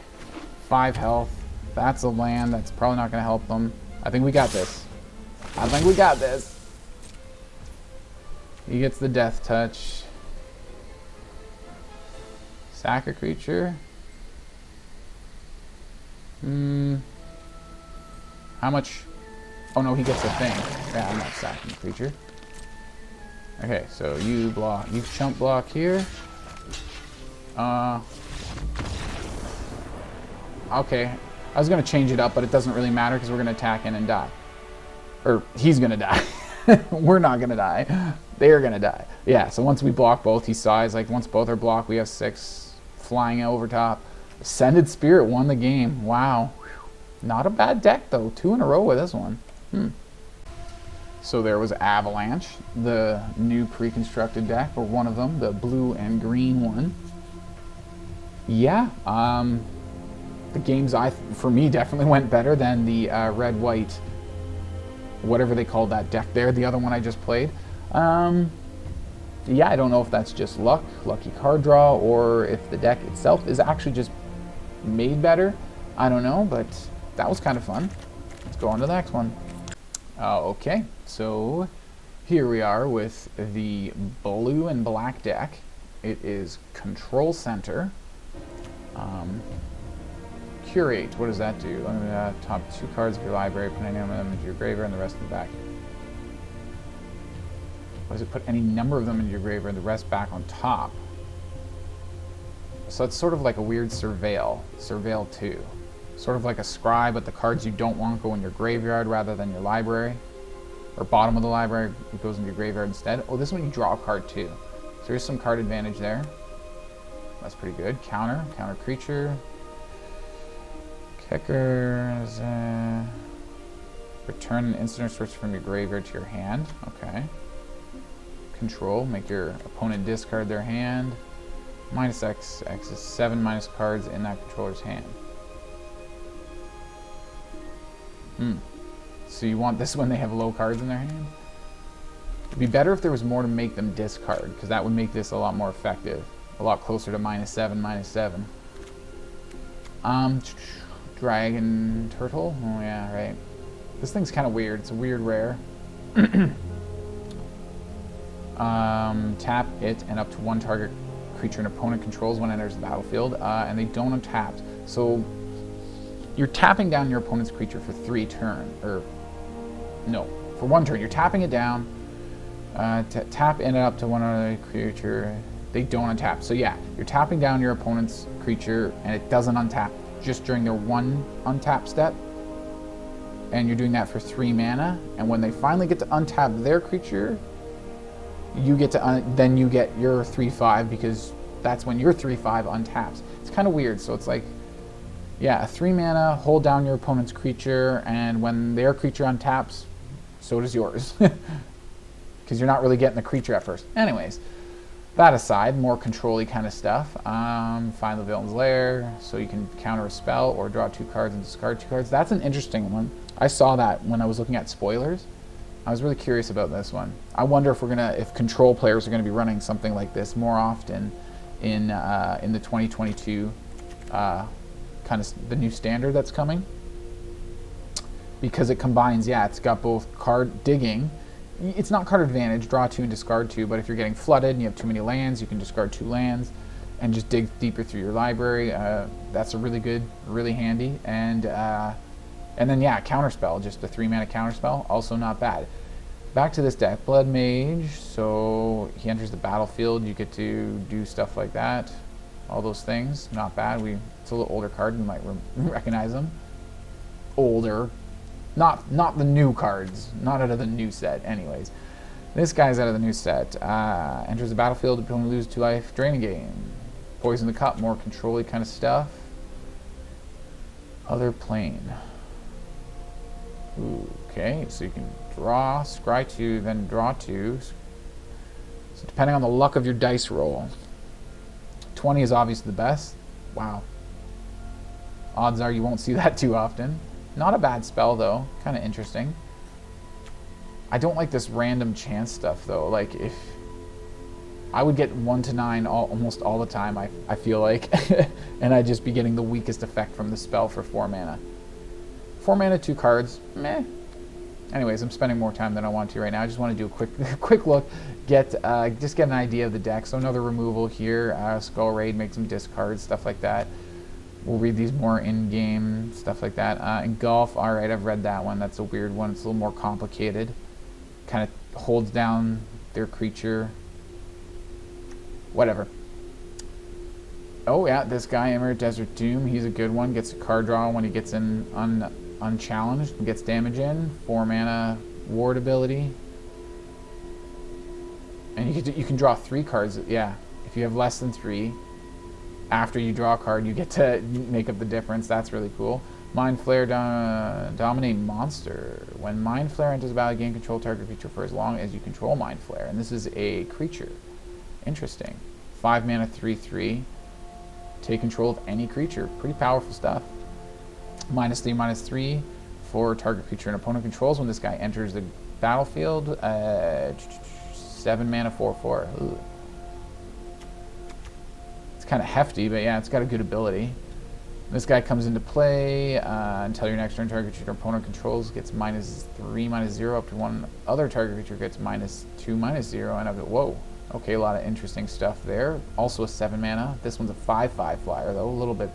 Speaker 1: 5 health. That's a land. That's probably not going to help them. I think we got this. I think we got this. He gets the Death Touch. Sack a creature. How much? Oh no, he gets a thing. Yeah, I'm not sacking the creature. Okay, so you block. You chump block here. Okay. I was going to change it up, but it doesn't really matter because we're going to attack in and die. Or he's going to die. We're not going to die. They're going to die. Yeah, so once we block both, he sighs. Like, once both are blocked, we have 6 flying over top. Ascended Spirit won the game. Wow. Not a bad deck, though. 2 in a row with this one. So there was Avalanche, the new pre-constructed deck, or one of them, the blue and green one. Yeah, the games, for me, definitely went better than the red-white, whatever they called that deck there, the other one I just played. Yeah, I don't know if that's just luck, lucky card draw, or if the deck itself is actually just made better. I don't know, but that was kind of fun. Let's go on to the next one. Okay, so here we are with the blue and black deck. It is Control Center. Curate, what does that do? Top 2 cards of your library, put any of them into your graveyard and the rest in the back. What does it put any number of them into your graveyard and the rest back on top? So it's sort of like a weird Surveil 2. Sort of like a Scry, but the cards you don't want go in your graveyard rather than your library. Or bottom of the library, it goes into your graveyard instead. Oh, this one you draw a card too. So there's some card advantage there. That's pretty good. Counter creature. Kickers. Return an instant or switch from your graveyard to your hand. Okay. Control, make your opponent discard their hand. Minus X is 7 minus cards in that controller's hand. So you want this when they have low cards in their hand? It'd be better if there was more to make them discard, because that would make this a lot more effective. A lot closer to -7, -7. Dragon Turtle. Oh yeah, right. This thing's kind of weird. It's a weird rare. Tap it and up to one target creature an opponent controls when it enters the battlefield, and they don't untap. So you're tapping down your opponent's creature for 3 turns, or no, for 1 turn. You're tapping it down. Tap in and up to one other creature. They don't untap. So yeah, you're tapping down your opponent's creature, and it doesn't untap just during their 1 untap step. And you're doing that for 3 mana. And when they finally get to untap their creature, you get to then you get your 3/5, because that's when your 3/5 untaps. It's kind of weird. So it's like, yeah, a 3 mana, hold down your opponent's creature, and when their creature untaps, so does yours. Because you're not really getting the creature at first. Anyways, that aside, more control-y kind of stuff. Find the villain's lair, so you can counter a spell or draw 2 cards and discard 2 cards. That's an interesting one. I saw that when I was looking at spoilers. I was really curious about this one. I wonder if control players are gonna be running something like this more often in the 2022 kind of the new standard that's coming, because it combines. Yeah, it's got both card digging. It's not card advantage, draw 2 and discard 2, but if you're getting flooded and you have too many lands, you can discard 2 lands and just dig deeper through your library. That's a really good, really handy. And then yeah, counterspell, just a 3 mana counterspell, also not bad. Back to this deck, Blood Mage. So he enters the battlefield, you get to do stuff like that. All those things, not bad. It's a little older card, you might recognize them. Older. Not the new cards, not out of the new set. Anyways, this guy's out of the new set. Enters the battlefield, opponent loses 2 life, drain a game. Poison the cup, more control-y kind of stuff. Other plane. Okay, so you can draw, scry 2, then draw 2. So depending on the luck of your dice roll. 20 is obviously the best. Wow. Odds are you won't see that too often. Not a bad spell though, kind of interesting. I don't like this random chance stuff though. Like, if I would get 1 to 9 almost all the time, I feel like, and I'd just be getting the weakest effect from the spell for 4 mana. 4 mana, 2 cards, meh. Anyways, I'm spending more time than I want to right now. I just want to do a quick look, just get an idea of the deck. So another removal here, Skull Raid, make some discards, stuff like that. We'll read these more in-game, stuff like that. Engulf, alright, I've read that one. That's a weird one. It's a little more complicated. Kind of holds down their creature. Whatever. Oh yeah, this guy, Emerald Desert Doom, he's a good one. Gets a card draw when he gets in unchallenged. Gets damage in. 4 mana ward ability. And you can draw 3 cards, yeah. If you have less than 3, after you draw a card, you get to make up the difference. That's really cool. Mind Flare, dominate monster. When Mind Flare enters the battle, gain control target creature for as long as you control Mind Flare. And this is a creature. Interesting. 5 mana, 3/3. Take control of any creature. Pretty powerful stuff. -3, -3 for target creature an opponent controls. When this guy enters the battlefield, 7 mana, 4/4. Ooh. Kind of hefty, but yeah, it's got a good ability. This guy comes into play until your next turn target creature opponent controls gets -3, -0 up to one other target creature gets -2, -0, and whoa. Okay, a lot of interesting stuff there. Also a 7 mana. This one's a 5/5 flyer though, a little bit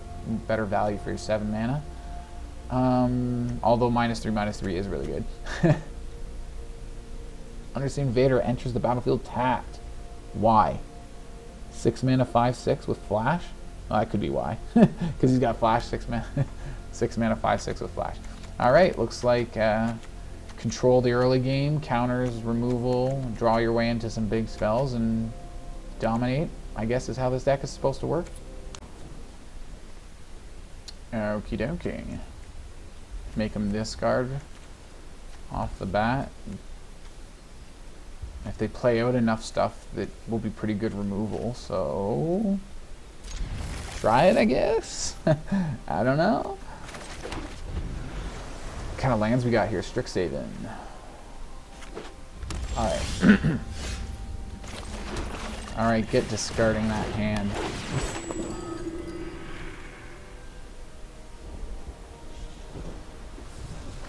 Speaker 1: better value for your 7 mana. Although -3, -3 is really good. Undersea Invader enters the battlefield tapped. Why? 6 mana, 5/6 with flash? Oh, that could be why. Because he's got flash, 6 mana. 6 mana, 5/6 with flash. Alright, looks like control the early game, counters, removal, draw your way into some big spells, and dominate, I guess is how this deck is supposed to work. Okie dokie. Make him discard off the bat. If they play out enough stuff, that will be pretty good removal, so try it, I guess. I don't know. What kind of lands we got here? Strixhaven. Alright. Alright, get discarding that hand.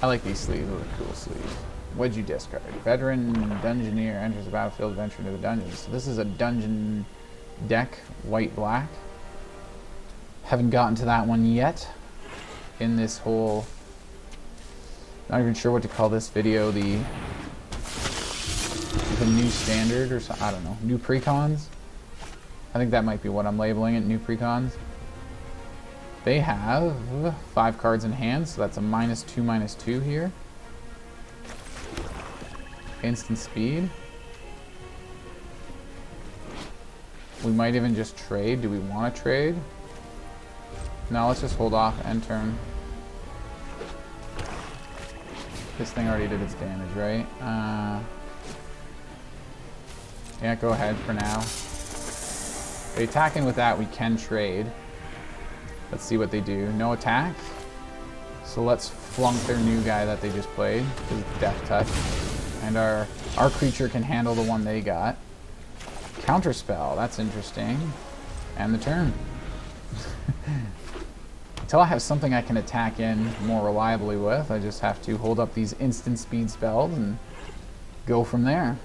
Speaker 1: I like these sleeves. Those are cool sleeves. What'd you discard? Veteran Dungeoneer enters the battlefield, venture into the dungeons. So this is a dungeon deck, white-black. Haven't gotten to that one yet. In this whole... Not even sure what to call this video. The new standard or something. I don't know. New precons? I think that might be what I'm labeling it. New precons. They have 5 cards in hand, so that's a -2/-2 here. Instant speed. We might even just trade. Do we want to trade? No, let's just hold off end turn. This thing already did its damage, right? Yeah, go ahead for now. If they attack in with that, we can trade. Let's see what they do. No attack. So let's flunk their new guy that they just played, because it's Death Touch. And our creature can handle the one they got. Counterspell, that's interesting. And the turn. Until I have something I can attack in more reliably with, I just have to hold up these instant speed spells and go from there.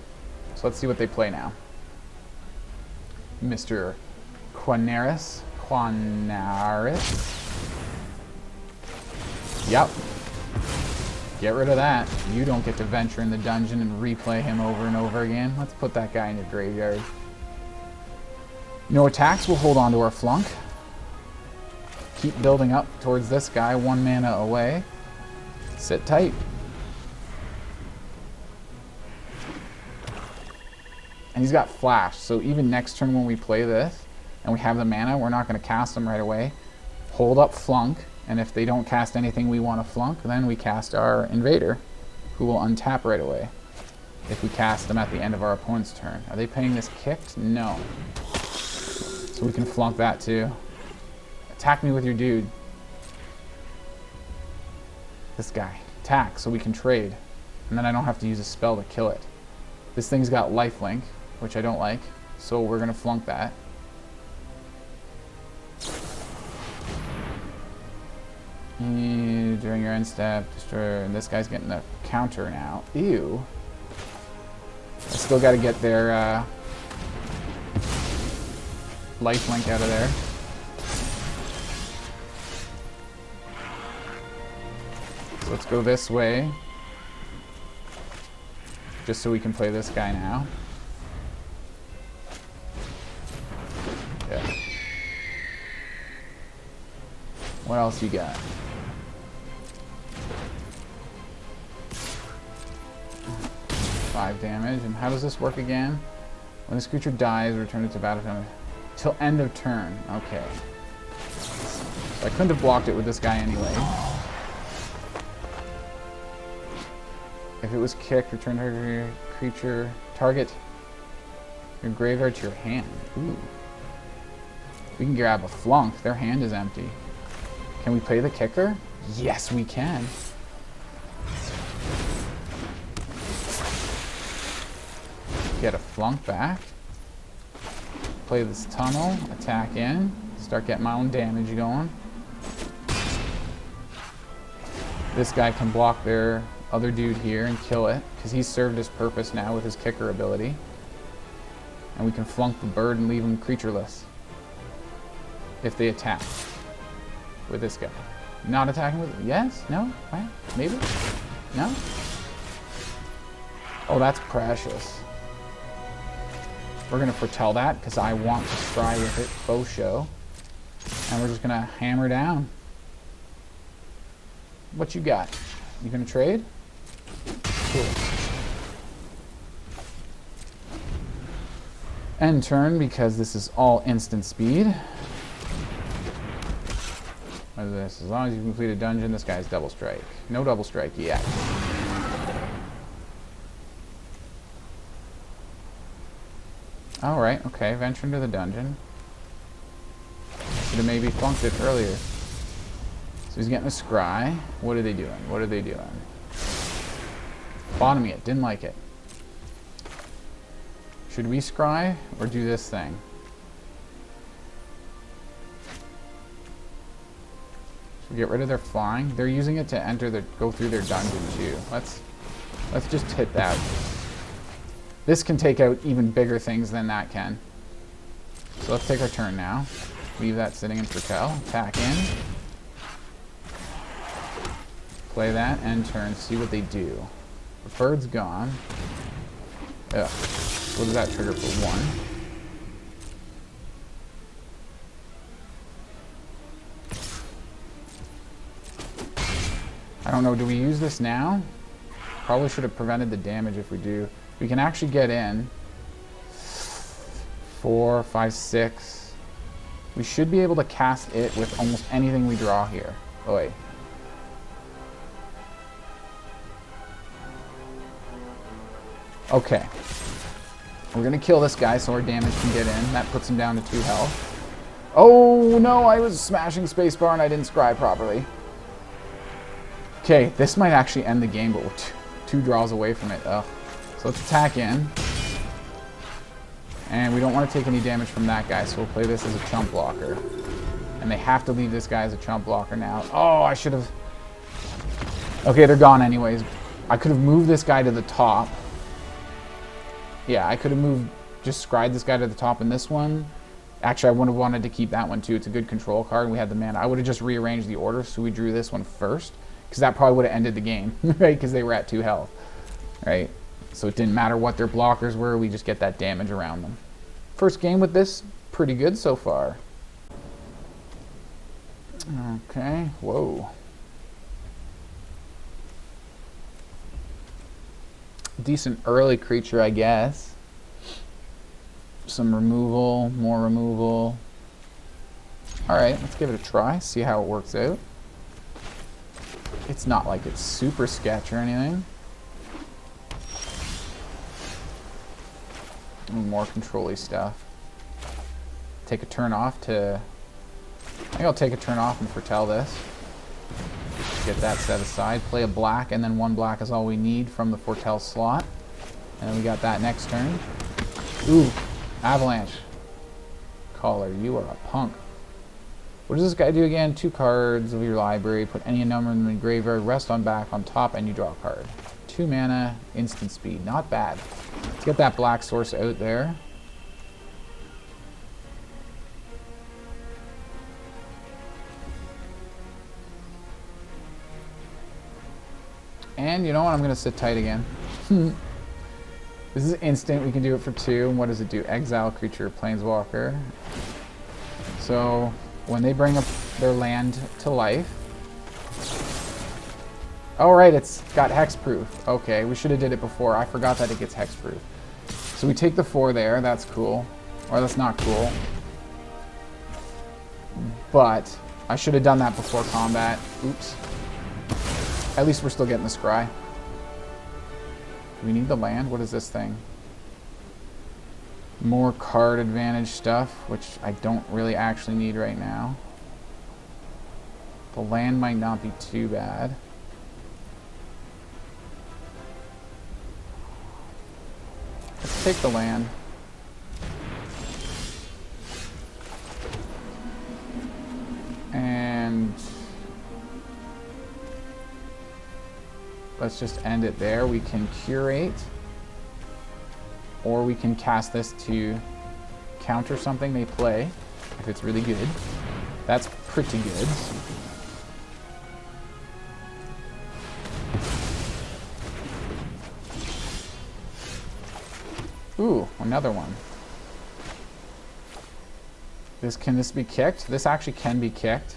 Speaker 1: So let's see what they play now. Mr. Quanaris. Yep. Get rid of that. You don't get to venture in the dungeon and replay him over and over again. Let's put that guy in your graveyard. No attacks, we'll hold on to our flunk. Keep building up towards this guy, 1 mana away. Sit tight. And he's got flash, so even next turn when we play this, and we have the mana, we're not going to cast them right away. Hold up flunk, and if they don't cast anything we want to flunk, then we cast our invader, who will untap right away if we cast them at the end of our opponent's turn. Are they paying this kicked? No. So we can flunk that too. Attack me with your dude. This guy. Attack, so we can trade. And then I don't have to use a spell to kill it. This thing's got lifelink, which I don't like, so we're going to flunk that. During your end step, destroy. And this guy's getting the counter now. Ew. I still got to get their lifelink out of there. So let's go this way, just so we can play this guy now. Yeah. What else you got? 5 damage. And how does this work again? When this creature dies, return it to battlefield till end of turn. Okay. So I couldn't have blocked it with this guy anyway. If it was kicked, return your creature target your graveyard to your hand. Ooh. We can grab a flunk. Their hand is empty. Can we play the kicker? Yes, we can. Get a flunk back. Play this tunnel. Attack in. Start getting my own damage going. This guy can block their other dude here and kill it, because he's served his purpose now with his kicker ability. And we can flunk the bird and leave him creatureless if they attack with this guy. Not attacking with... Yes? No? Right? Maybe? No? Oh, that's precious. We're going to foretell that because I want to try with it both show. And we're just going to hammer down. What you got? You going to trade? Cool. End turn, because this is all instant speed. What is this? As long as you complete a dungeon, this guy's double strike. No double strike yet. Alright, okay, venture into the dungeon. Should have maybe flunked it earlier. So he's getting a scry. What are they doing? What are they doing? Bottoming it. Didn't like it. Should we scry or do this thing? We get rid of their flying. They're using it to go through their dungeon too. Let's just hit that. This can take out even bigger things than that can. So let's take our turn now. Leave that sitting in Foretell. Attack in. Play that, end turn, see what they do. The bird's gone. Ugh. What does that trigger for 1? I don't know, do we use this now? Probably should have prevented the damage if we do. We can actually get in. 4, 5, 6. We should be able to cast it with almost anything we draw here. Oi. Okay. We're gonna kill this guy so our damage can get in. That puts him down to 2 health. Oh no, I was smashing spacebar and I didn't scry properly. Okay, this might actually end the game, but we're 2 draws away from it. Ugh. So let's attack in. And we don't want to take any damage from that guy, so we'll play this as a chump blocker. And they have to leave this guy as a chump blocker now. Oh, I should have... Okay, they're gone anyways. I could have moved this guy to the top. Yeah, I could have moved, just scried this guy to the top in this one. Actually, I would have wanted to keep that one too. It's a good control card, and we had the mana. I would have just rearranged the order, so we drew this one first, because that probably would have ended the game, right? Because they were at 2 health, right? So it didn't matter what their blockers were, we just get that damage around them. First game with this, pretty good so far. Okay, whoa. Decent early creature, I guess. Some removal, more removal. Alright, let's give it a try, see how it works out. It's not like it's super sketch or anything. More control-y stuff. Take a turn off to... I think I'll take a turn off and foretell this. Get that set aside. Play a black, and then 1 black is all we need from the foretell slot. And then we got that next turn. Ooh, Avalanche. Caller, you are a punk. What does this guy do again? 2 cards of your library. Put any number in the graveyard. Rest on back on top, and you draw a card. 2 mana, instant speed. Not bad. Let's get that black source out there. And you know what? I'm going to sit tight again. This is instant. We can do it for 2. And what does it do? Exile creature, planeswalker. So when they bring up their land to life. Oh, right. It's got hexproof. Okay, we should have did it before. I forgot that it gets hexproof. So we take the 4 there. That's cool. Or that's not cool. But I should have done that before combat. Oops. At least we're still getting the scry. Do we need the land? What is this thing? More card advantage stuff, which I don't really actually need right now. The land might not be too bad. Let's take the land. And let's just end it there. We can curate, or we can cast this to counter something they play, if it's really good. That's pretty good. Ooh, another one. Can this be kicked? This actually can be kicked.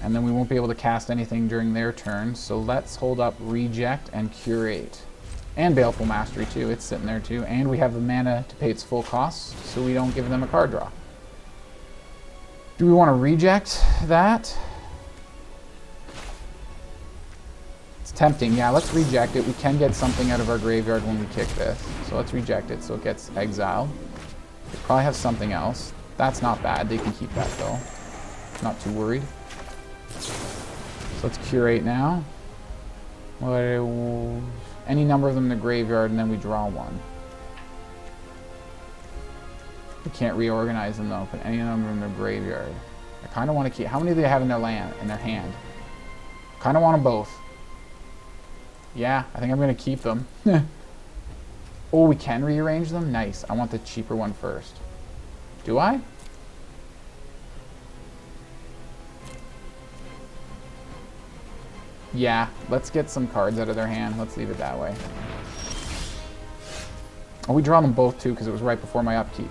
Speaker 1: And then we won't be able to cast anything during their turn. So let's hold up Reject and Curate. And Baleful Mastery too, it's sitting there too. And we have the mana to pay its full cost, so we don't give them a card draw. Do we want to reject that? It's tempting, yeah, let's reject it. We can get something out of our graveyard when we kick this. So let's reject it so it gets exiled. They probably have something else. That's not bad, they can keep that though. Not too worried. So let's curate now. Any number of them in the graveyard, and then we draw 1. We can't reorganize them though, but any number in the graveyard. I Kind of want to keep... How many do they have in their hand? Kind of want them both. Yeah, I think I'm going to keep them. Oh, we can rearrange them? Nice. I want the cheaper one first. Do I? Yeah, let's get some cards out of their hand. Let's leave it that way. Oh, we draw them both too because it was right before my upkeep.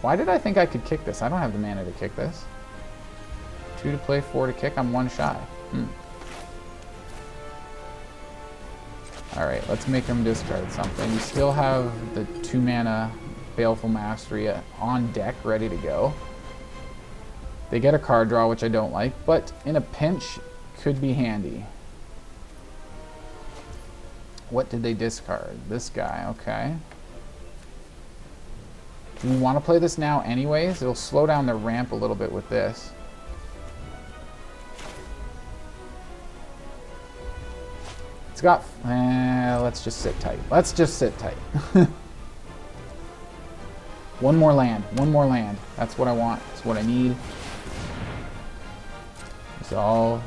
Speaker 1: Why did I think I could kick this? I don't have the mana to kick this. 2 to play, 4 to kick. I'm 1 shy. Alright, let's make them discard something. We still have the 2 mana Baleful Mastery on deck, ready to go. They get a card draw, which I don't like, but in a pinch, could be handy. What did they discard? This guy, okay. Do we want to play this now anyways? It'll slow down the ramp a little bit with this. It's got... let's just sit tight. Let's just sit tight. One more land. One more land. That's what I want. That's what I need. Resolve.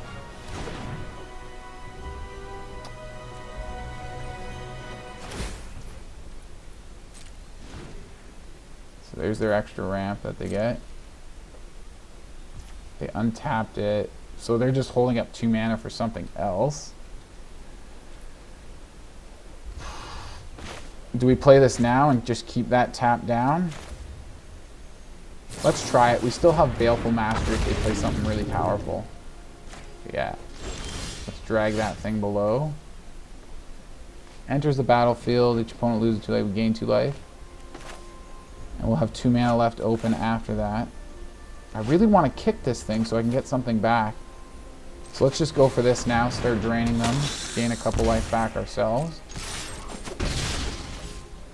Speaker 1: So there's their extra ramp that they get. They untapped it. So they're just holding up 2 mana for something else. Do we play this now and just keep that tapped down? Let's try it. We still have Baleful Mastery if they play something really powerful. Yeah. Let's drag that thing below. Enters the battlefield. Each opponent loses 2 life. We gain 2 life. And we'll have 2 mana left open after that. I really want to kick this thing so I can get something back. So let's just go for this now. Start draining them. Gain a couple life back ourselves.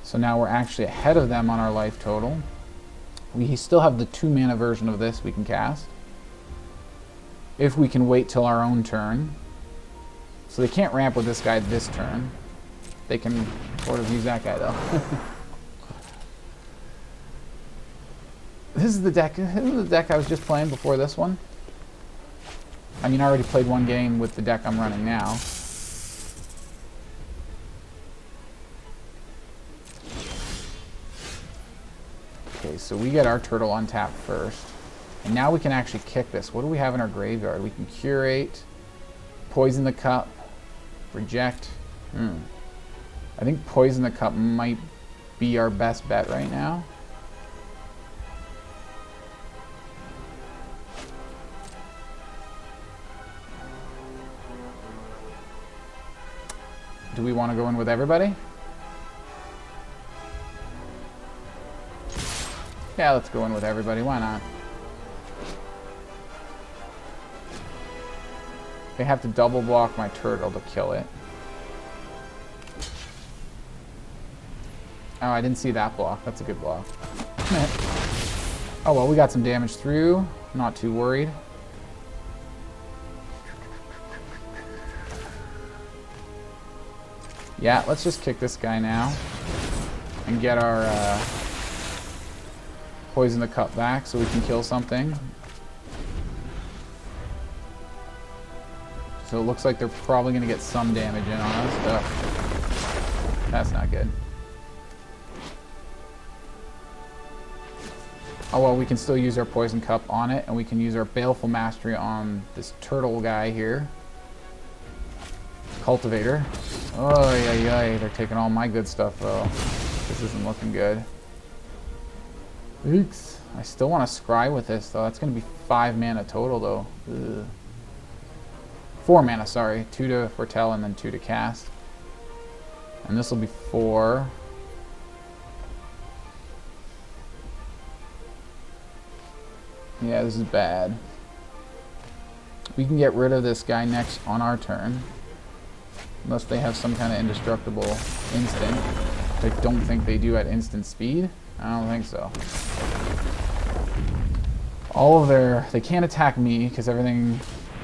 Speaker 1: So now we're actually ahead of them on our life total. We still have the 2 mana version of this we can cast. If we can wait till our own turn. So they can't ramp with this guy this turn. They can sort of use that guy though. This is the deck I was just playing before this one. I mean, I already played 1 game with the deck I'm running now. Okay, so we get our turtle untapped first. And now we can actually kick this. What do we have in our graveyard? We can curate, poison the cup, reject. I think poison the cup might be our best bet right now. Do we want to go in with everybody? Yeah, let's go in with everybody. Why not? They have to double block my turtle to kill it. Oh, I didn't see that block. That's a good block. Oh well, we got some damage through. Not too worried. Yeah, let's just kick this guy now and get our poison the cup back so we can kill something. So it looks like they're probably going to get some damage in on us. Ugh. That's not good. Oh well, we can still use our poison cup on it, and we can use our Baleful Mastery on this turtle guy here. Cultivator. Oh, yeah, they're taking all my good stuff, though. This isn't looking good. Eeks. I still want to scry with this, though. That's going to be 5 mana total, though. Ugh. 4 mana, sorry. 2 to foretell and then 2 to cast. And this will be 4. Yeah, this is bad. We can get rid of this guy next on our turn. Unless they have some kind of indestructible instant. Which I don't think they do at instant speed. I don't think so. All of their... They can't attack me because everything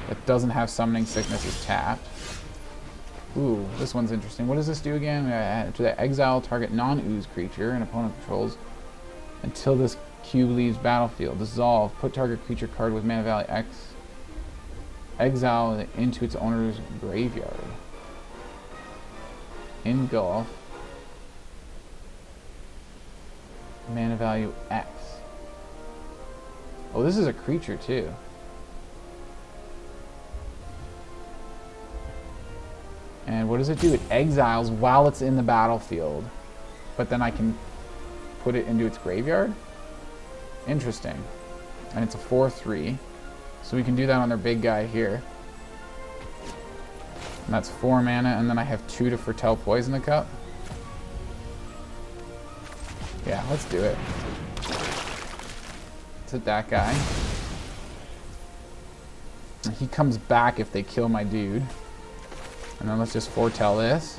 Speaker 1: that doesn't have Summoning Sickness is tapped. Ooh, this one's interesting. What does this do again? To exile target non-ooze creature an opponent controls until this Cube leaves battlefield. Dissolve. Put target creature card with mana value X. Exile it into its owner's graveyard. Engulf. Mana value X. Oh, this is a creature too. And what does it do? It exiles while it's in the battlefield. But then I can put it into its graveyard? Interesting. And it's a 4/3. So we can do that on their big guy here. And that's 4 mana, and then I have 2 to foretell Poison the Cup. Yeah, let's do it. Let's hit that guy. And he comes back if they kill my dude. And then let's just foretell this.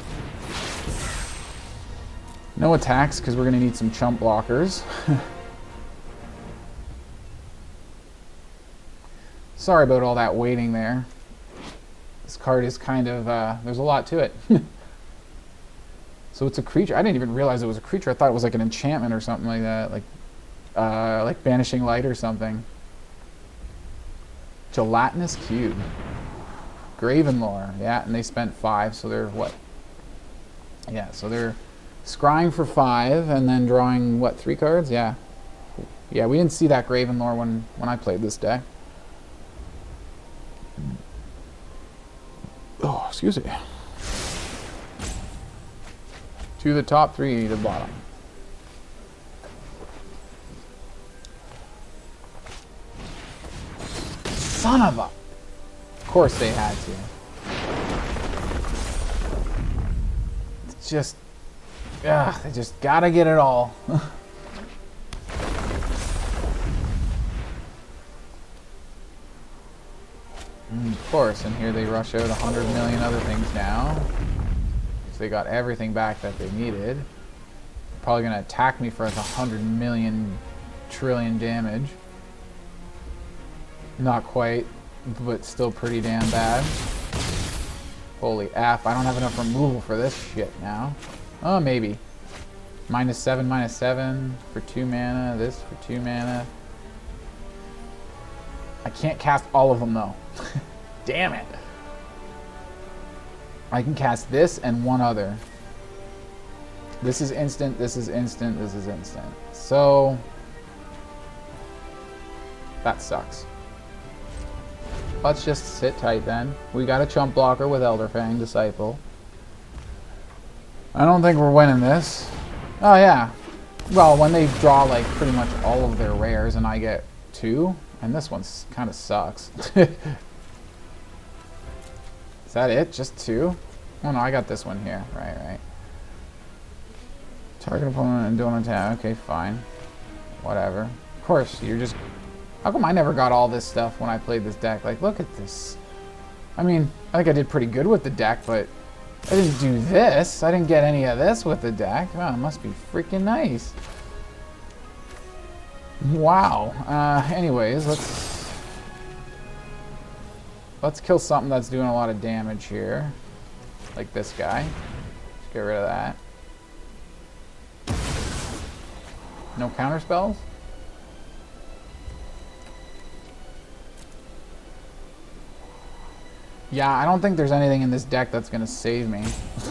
Speaker 1: No attacks, because we're going to need some chump blockers. Sorry about all that waiting there. This card is kind of, there's a lot to it. So it's a creature. I didn't even realize it was a creature. I thought it was like an enchantment or something like that. Like Banishing Light or something. Gelatinous Cube. Gravenlore. Yeah, and they spent 5, so they're what? Yeah, so they're scrying for 5 and then drawing, what, 3 cards? Yeah. Yeah, we didn't see that Gravenlore when I played this deck. Oh, excuse me. 2 the top, 3 the bottom. Son of a... Of course they had to. It's just... Ugh, they just gotta get it all. Of course, and here they rush out 100 million other things now. So they got everything back that they needed. Probably gonna attack me for 100 million trillion damage. Not quite, but still pretty damn bad. Holy F, I don't have enough removal for this shit now. Oh, maybe. -7/-7 for 2 mana, this for 2 mana. I can't cast all of them though. Damn it. I can cast this and one other. This is instant, this is instant, this is instant. So, that sucks. Let's just sit tight then. We got a chump blocker with Elderfang Disciple. I don't think we're winning this. Oh yeah. Well, when they draw like pretty much all of their rares and I get 2, and this one kind of sucks. Is that it? Just 2? Oh no, I got this one here. Right. Target opponent and don't attack. Okay, fine. Whatever. Of course, you're just... How come I never got all this stuff when I played this deck? Like, look at this. I mean, I think I did pretty good with the deck, but I didn't do this. I didn't get any of this with the deck. Wow, it must be freaking nice. Wow. Anyways, let's kill something that's doing a lot of damage here. Like this guy. Let's get rid of that. No counter spells? Yeah, I don't think there's anything in this deck that's gonna save me.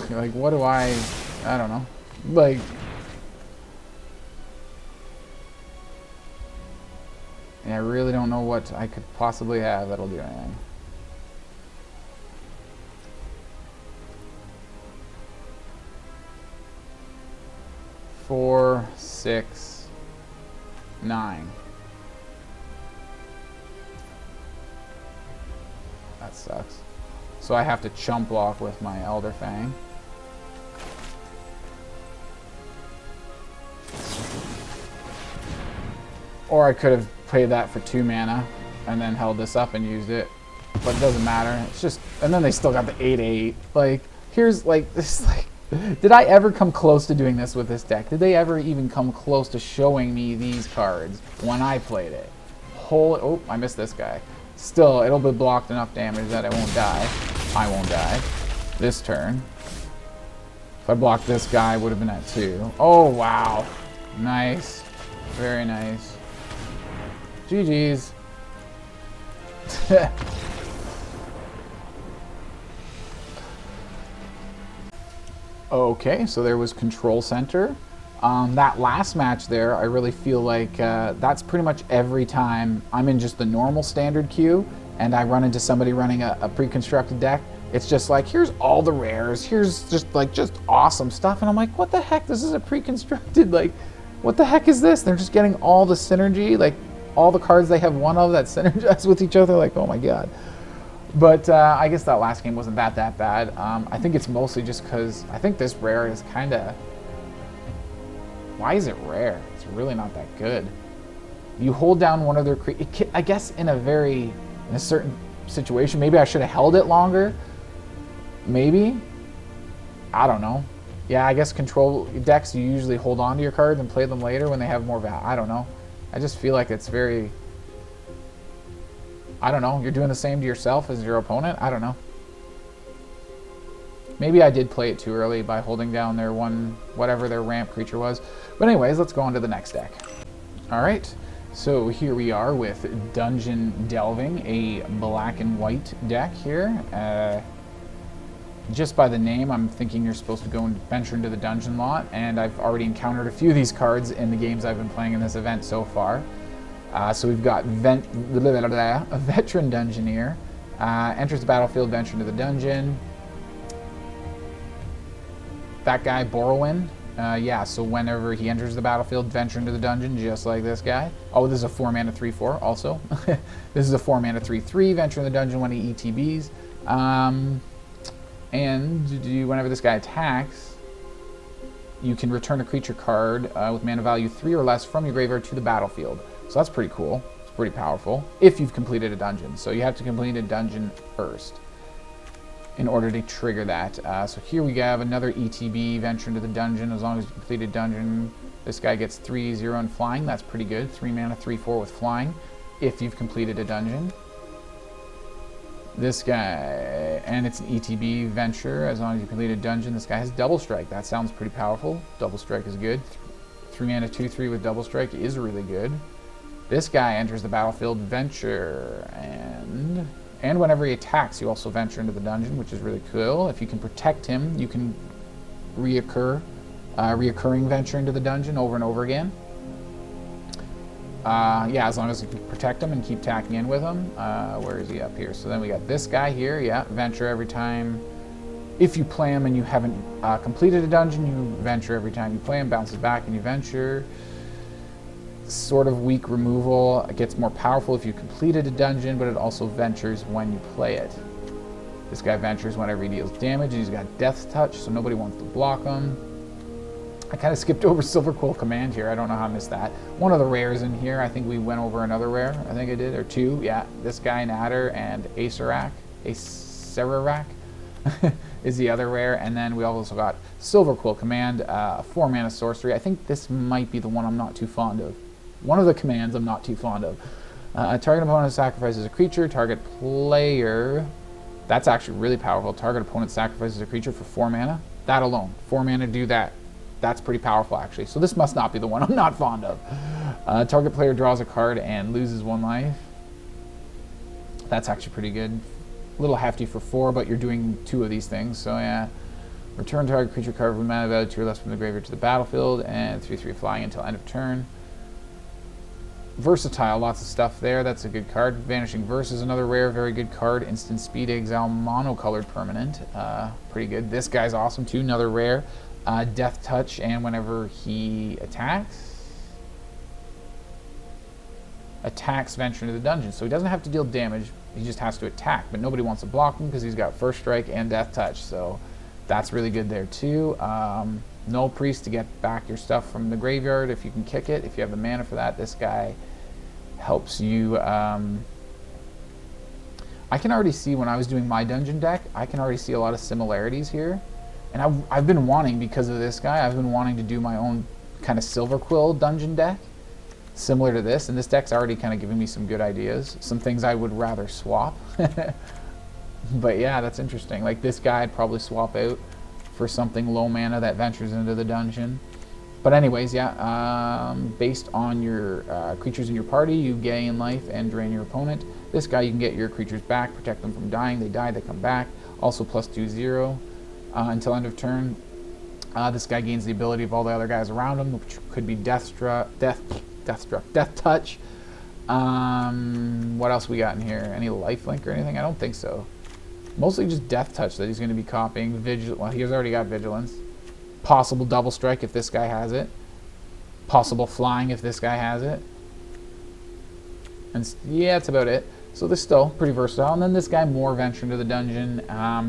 Speaker 1: Like, what do I don't know. Like... Yeah, I really don't know what I could possibly have that'll do anything. Four, 6, 9. That sucks. So I have to chump block with my Elderfang. Or I could have played that for 2 mana and then held this up and used it. But it doesn't matter. It's just... And then they still got the 8/8. Like, here's like... This like... Did I ever come close to doing this with this deck? Did they ever even come close to showing me these cards when I played it? Oh, I missed this guy. Still, it'll be blocked enough damage that it won't die. I won't die. This turn. If I blocked this guy, it would have been at 2. Oh, wow. Nice. Very nice. GG's. Okay, so there was Control Center. That last match there, I really feel like that's pretty much every time I'm in just the normal standard queue and I run into somebody running a pre-constructed deck. It's just like, here's all the rares, here's just awesome stuff, and I'm like, what the heck, this is a pre-constructed, like, what the heck is this? They're just getting all the synergy, like, all the cards they have one of that synergize with each other, like, oh my god. But I guess that last game wasn't that bad. I think it's mostly just because I think this rare is kind of... Why is it rare? It's really not that good. You hold down one of their... I guess in a certain situation, maybe I should have held it longer. Maybe. I don't know. Yeah, I guess control decks, you usually hold on to your cards and play them later when they have more value. I don't know. I just feel like it's very... I don't know, you're doing the same to yourself as your opponent? I don't know. Maybe I did play it too early by holding down their whatever their ramp creature was. But anyways, let's go on to the next deck. Alright, so here we are with Dungeon Delving, a black and white deck here. Just by the name, I'm thinking you're supposed to go and venture into the dungeon lot, and I've already encountered a few of these cards in the games I've been playing in this event so far. So we've got a Veteran Dungeoneer, enters the battlefield, venture into the dungeon. That guy, Borrowin, yeah, so whenever he enters the battlefield, venture into the dungeon, just like this guy. Oh, this is a 4-mana 3/4 also. This is a 4-mana 3/3, venture in the dungeon when he ETBs. And whenever this guy attacks, you can return a creature card with mana value 3 or less from your graveyard to the battlefield. So that's pretty cool. It's pretty powerful if you've completed a dungeon. So you have to complete a dungeon first in order to trigger that. So here we have another ETB, venture into the dungeon. As long as you complete a dungeon, this guy gets 3/0 and flying. That's pretty good. 3-mana 3/4 with flying if you've completed a dungeon. This guy, and it's an ETB venture. As long as you complete a dungeon, this guy has double strike. That sounds pretty powerful. Double strike is good. 3-mana 2/3 with double strike is really good. This guy enters the battlefield, venture, and whenever he attacks, you also venture into the dungeon, which is really cool. If you can protect him, you can reoccurring venture into the dungeon over and over again. Yeah, as long as you can protect him and keep tacking in with him. Where is he? Up here? So then we got this guy here. Yeah, venture every time. If you play him and you haven't completed a dungeon, you venture every time you play him, bounces back and you venture. Sort of weak removal. It gets more powerful if you completed a dungeon, but it also ventures when you play it. This guy ventures whenever he deals damage, and he's got Death Touch, so nobody wants to block him. I kind of skipped over Silver Quill Command here. I don't know how I missed that. One of the rares in here. I think we went over another rare. I think I did, or two. Yeah, this guy, Natter, and Aetherhub is the other rare. And then we also got Silver Quill Command, a 4-mana sorcery. I think this might be the one I'm not too fond of. One of the commands I'm not too fond of. Target opponent sacrifices a creature. Target player... That's actually really powerful. Target opponent sacrifices a creature for 4 mana. That alone. 4 mana to do that. That's pretty powerful, actually. So this must not be the one I'm not fond of. Target player draws a card and loses 1 life. That's actually pretty good. A little hefty for 4, but you're doing 2 of these things. So yeah. Return target creature card with mana value 2 or less from the graveyard to the battlefield. And 3/3 flying until end of turn. Versatile, lots of stuff there. That's a good card. Vanishing Verse is another rare, very good card. Instant Speed Exile, monocolored permanent. Pretty good. This guy's awesome too, another rare. Death Touch, and whenever he attacks, venture into the dungeon. So he doesn't have to deal damage, he just has to attack. But nobody wants to block him because he's got First Strike and Death Touch. So that's really good there too. No Priest to get back your stuff from the graveyard if you can kick it. If you have the mana for that, this guy helps you. I can already see when I was doing my dungeon deck, I can already see a lot of similarities here. And I've been wanting, because of this guy, I've been wanting to do my own kind of Silver Quill dungeon deck, similar to this. And this deck's already kind of giving me some good ideas. Some things I would rather swap. But yeah, that's interesting. Like this guy I'd probably swap out for something low mana that ventures into the dungeon. But anyways, yeah, based on your creatures in your party, you gain life and drain your opponent. This guy, you can get your creatures back, protect them from dying. They die, they come back. Also plus 2/0 until end of turn. This guy gains the ability of all the other guys around him, which could be Death Touch. What else we got in here? Any lifelink or anything? I don't think so. Mostly just Death Touch that he's going to be copying. Well, he's already got Vigilance. Possible Double Strike if this guy has it. Possible Flying if this guy has it. And yeah, that's about it. So this is still pretty versatile. And then this guy, more Venture into the Dungeon.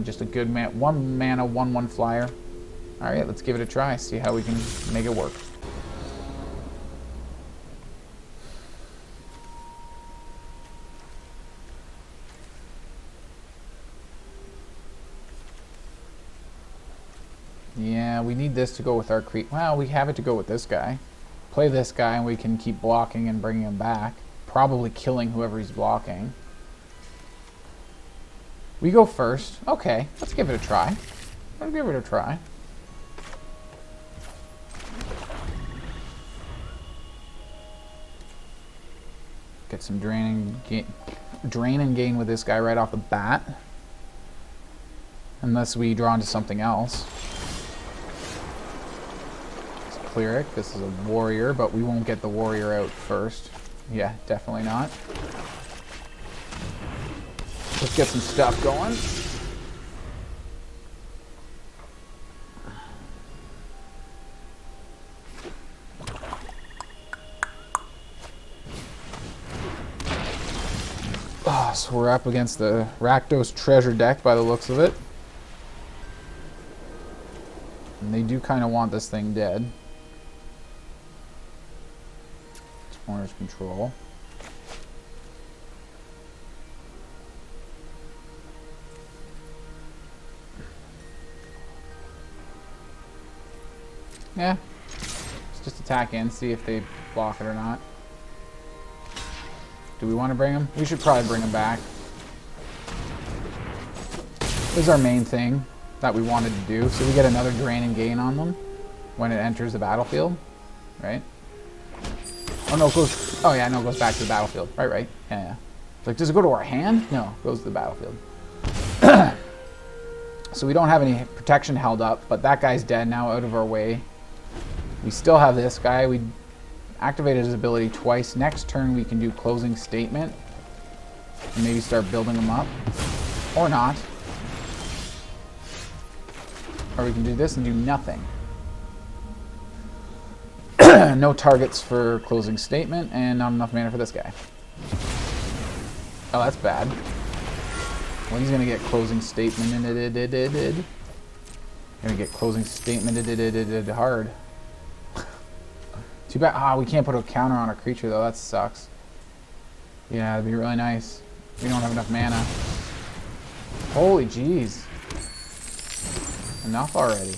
Speaker 1: Just a good 1 mana, 1/1 flyer. Alright, let's give it a try. See how we can make it work. Yeah, we need this to go with our well, we have it to go with this guy. Play this guy and we can keep blocking and bringing him back. Probably killing whoever he's blocking. We go first. Okay, let's give it a try. Let's give it a try. Get some drain and gain with this guy right off the bat. Unless we draw into something else. Cleric. This is a warrior, but we won't get the warrior out first. Yeah, definitely not. Let's get some stuff going. So we're up against the Rakdos treasure deck by the looks of it. And they do kind of want this thing dead. Owner's control. Yeah. Let's just attack in, see if they block it or not. Do we want to bring him? We should probably bring him back. This is our main thing that we wanted to do. So we get another drain and gain on them when it enters the battlefield, right? Oh no, it goes. Oh yeah, no, it goes back to the battlefield. Right. Yeah. Like, does it go to our hand? No, it goes to the battlefield. So we don't have any protection held up, but that guy's dead now, out of our way. We still have this guy. We activated his ability twice. Next turn we can do Closing Statement and maybe start building them up, or not. Or we can do this and do nothing. No targets for Closing Statement, and not enough mana for this guy. Oh, that's bad. Well, he's gonna get Closing Statement and gonna get Closing Statement hard. Too bad. We can't put a counter on a creature though. That sucks. Yeah, that'd be really nice. We don't have enough mana. Holy jeez. Enough already.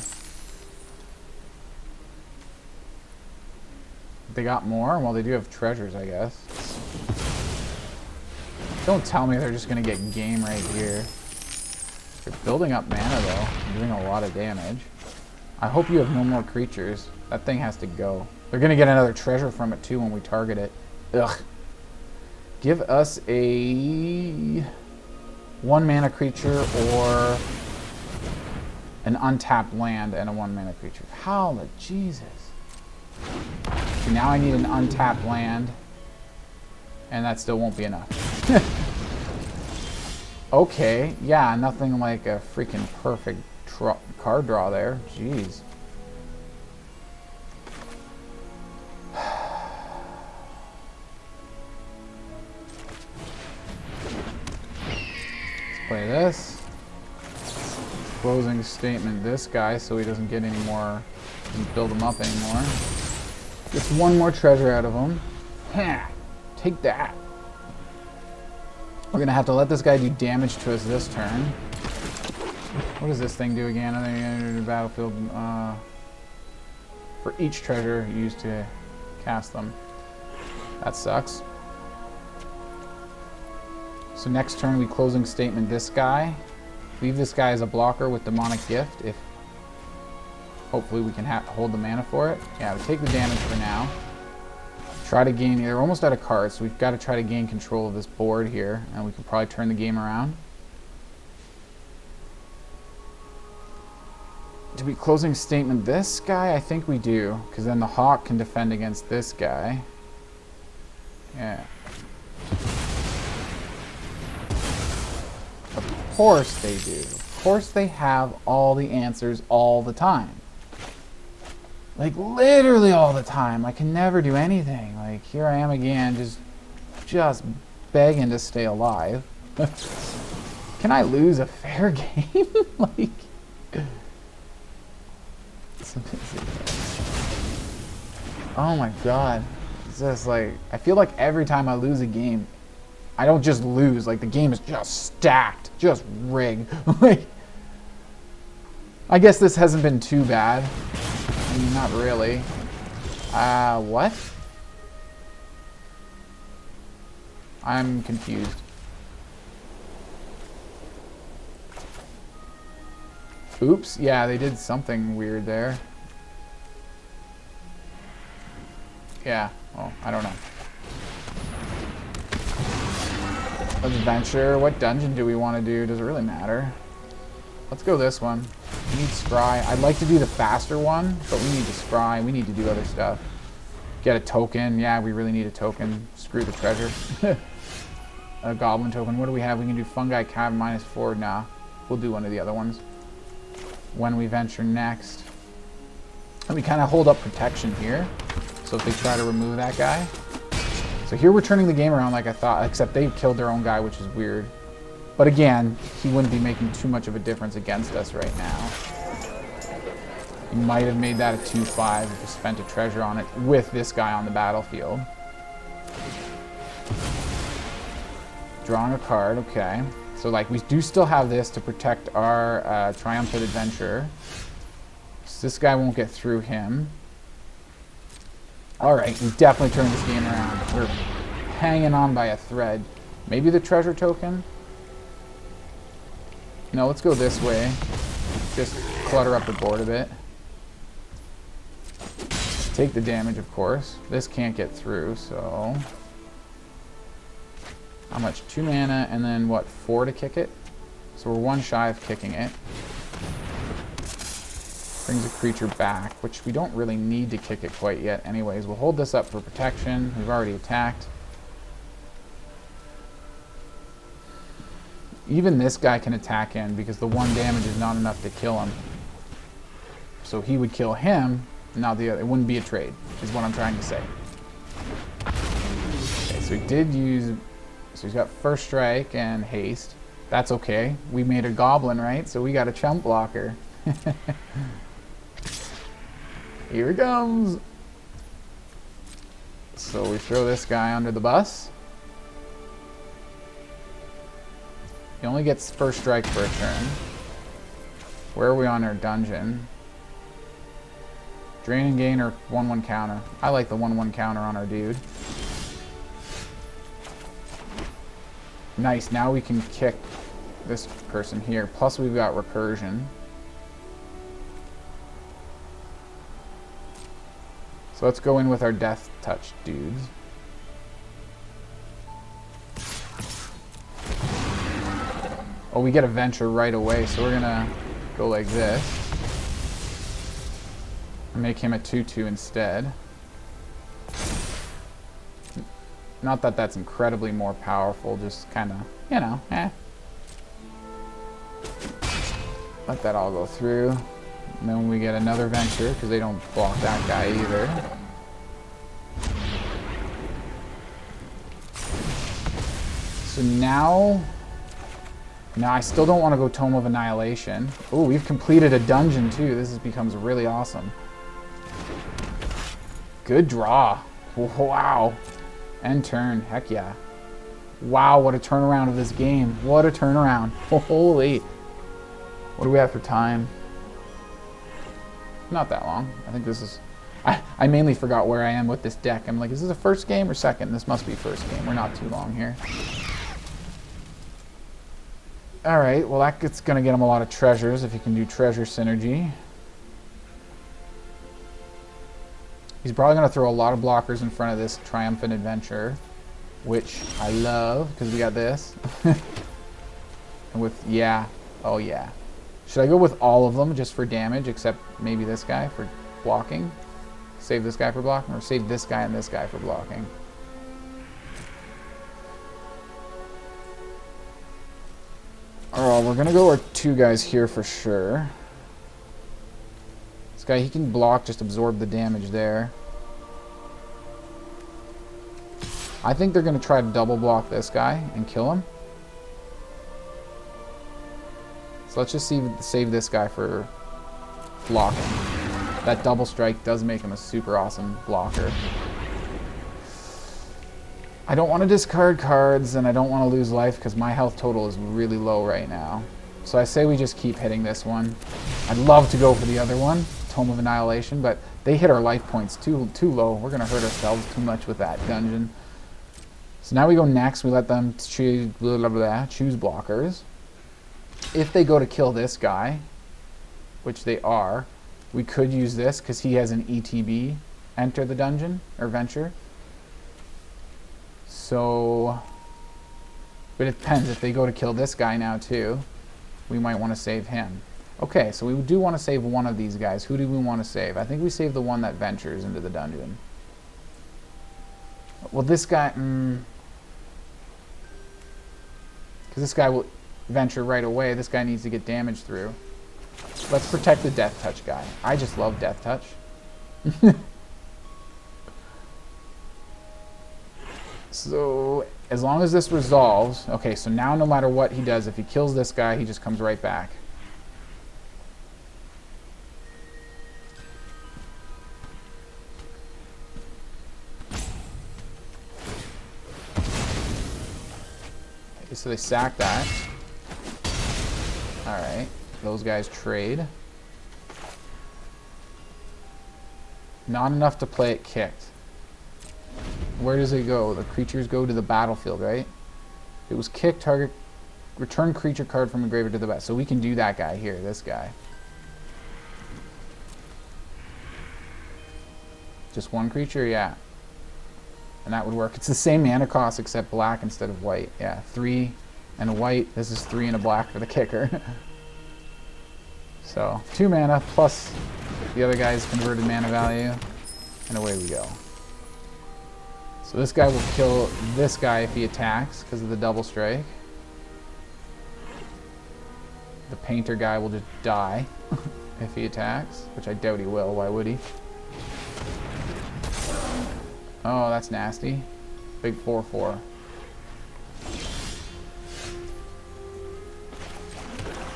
Speaker 1: They got more? Well, they do have treasures, I guess. Don't tell me they're just going to get game right here. They're building up mana, though. Doing a lot of damage. I hope you have no more creatures. That thing has to go. They're going to get another treasure from it, too, when we target it. Ugh. Give us a 1 mana creature or an untapped land and a 1 mana creature. How the Jesus. So now I need an untapped land, and that still won't be enough. Okay, yeah, nothing like a freaking perfect card draw there. Jeez. Let's play this. Closing Statement this guy so he doesn't get any more, doesn't build him up anymore. Just 1 more treasure out of him. Take that. We're gonna have to let this guy do damage to us this turn. What does this thing do again? I think enter the battlefield for each treasure used to cast them. That sucks. So next turn we Closing Statement this guy. Leave this guy as a blocker with Demonic Gift. If Hopefully we can hold the mana for it. Yeah, we take the damage for now. Try to gain... They're almost out of cards, so we've got to try to gain control of this board here, and we can probably turn the game around. Do we closing statement this guy? I think we do, because then the Hawk can defend against this guy. Yeah. Of course they do. Of course they have all the answers all the time. Like, literally all the time. I can never do anything. Like, here I am again, just begging to stay alive. Can I lose a fair game? Like... Oh my god. It's just like, I feel like every time I lose a game, I don't just lose, like the game is just stacked, just rigged. Like, I guess this hasn't been too bad. I mean, not really. What? I'm confused. Oops, yeah, they did something weird there. Yeah, well, I don't know. Let's venture. What dungeon do we want to do? Does it really matter? Let's go this one. We need Scry. I'd like to do the faster one, but we need to Scry. We need to do other stuff. Get a token. Yeah, we really need a token. Screw the treasure. A goblin token. What do we have? We can do Fungi Cavern -4. Nah, we'll do one of the other ones when we venture next. And we kind of hold up protection here. So if they try to remove that guy. So here we're turning the game around like I thought, except they've killed their own guy, which is weird. But again, he wouldn't be making too much of a difference against us right now. He might have made that a 2/5 if he spent a treasure on it with this guy on the battlefield. Drawing a card, okay. So like we do still have this to protect our Triumphant Adventurer. So this guy won't get through him. Alright, we definitely turned this game around. We're hanging on by a thread. Maybe the treasure token? No, let's go this way. Just clutter up the board a bit. Take the damage, of course. This can't get through, so... How much? 2 mana, and then what, 4 to kick it? So we're 1 shy of kicking it. Brings a creature back, which we don't really need to kick it quite yet anyways. We'll hold this up for protection. We've already attacked. Even this guy can attack in because the 1 damage is not enough to kill him. So he would kill him, not the other. It wouldn't be a trade, is what I'm trying to say. Okay, so he did use... So he's got First Strike and Haste. That's okay. We made a goblin, right? So we got a chump blocker. Here he comes. So we throw this guy under the bus. He only gets First Strike for a turn. Where are we on our dungeon? Drain and gain or 1/1 counter. I like the 1/1 counter on our dude. Nice, now we can kick this person here. Plus we've got recursion. So let's go in with our Death Touch dudes. Oh, we get a venture right away, so we're gonna go like this. And make him a 2/2 instead. Not that that's incredibly more powerful, just kind of, you know, Let that all go through. And then we get another venture, because they don't block that guy either. So now I still don't want to go Tome of Annihilation. Oh, we've completed a dungeon too. This becomes really awesome. Good draw. Wow. End turn. Heck yeah. Wow, what a turnaround of this game. What a turnaround. Holy. What do we have for time? Not that long. I think this is... I mainly forgot where I am with this deck. I'm like, is this a first game or second? This must be first game. We're not too long here. Alright, well that's going to get him a lot of treasures if you can do treasure synergy. He's probably going to throw a lot of blockers in front of this Triumphant Adventure, which I love because we got this. And with, yeah, oh yeah. Should I go with all of them just for damage, except maybe this guy for blocking? Save this guy for blocking, or save this guy and this guy for blocking? Oh, we're going to go our 2 guys here for sure. This guy, he can block, just absorb the damage there. I think they're going to try to double block this guy and kill him. So let's just save this guy for blocking. That double strike does make him a super awesome blocker. I don't want to discard cards, and I don't want to lose life because my health total is really low right now. So I say we just keep hitting this one. I'd love to go for the other one, Tome of Annihilation, but they hit our life points too low. We're going to hurt ourselves too much with that dungeon. So now we go next. We let them choose blockers. If they go to kill this guy, which they are, we could use this because he has an ETB, enter the dungeon, or venture. So, but it depends. If they go to kill this guy now too, we might want to save him. Okay, so we do want to save one of these guys. Who do we want to save? I think we save the one that ventures into the dungeon. Well, this guy, because this guy will venture right away. This guy needs to get damage through. Let's protect the Death Touch guy. I just love Death Touch. So, as long as this resolves... Okay, so now no matter what he does, if he kills this guy, he just comes right back. Okay, so they sack that. Alright, those guys trade. Not enough to play it kicked. Where does it go? The creatures go to the battlefield, right? If it was kicked, target, return creature card from the graveyard to the battlefield. So we can do that guy here, this guy. Just one creature, yeah. And that would work. It's the same mana cost except black instead of white. Yeah, 3 and a white. This is 3 and a black for the kicker. So 2 mana plus the other guy's converted mana value, and away we go. So this guy will kill this guy if he attacks because of the double strike. The painter guy will just die if he attacks, which I doubt he will. Why would he? Oh, that's nasty. Big 4/4.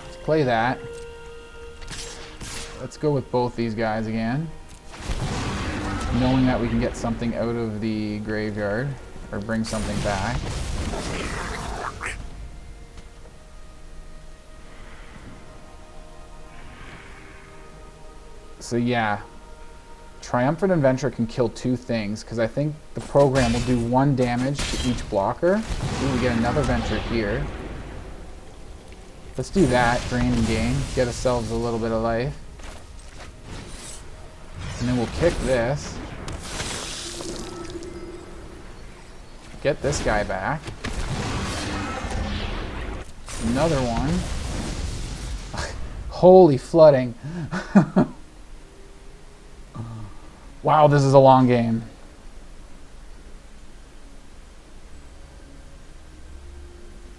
Speaker 1: Let's play that. Let's go with both these guys again, knowing that we can get something out of the graveyard or bring something back. So yeah, Triumphant Adventure can kill 2 things because I think the program will do 1 damage to each blocker. Ooh, we get another venture here. Let's do that, drain and gain, get ourselves a little bit of life. And then we'll kick this. Get this guy back. Another one. Holy flooding. Wow, this is a long game.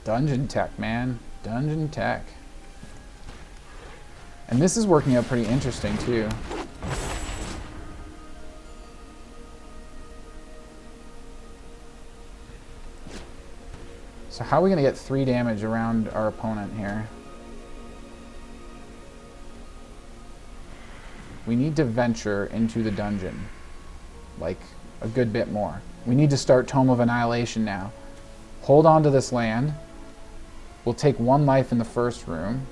Speaker 1: Dungeon tech, man. Dungeon tech. And this is working out pretty interesting, too. So how are we going to get 3 damage around our opponent here? We need to venture into the dungeon. Like, a good bit more. We need to start Tome of Annihilation now. Hold on to this land. We'll take 1 life in the first room.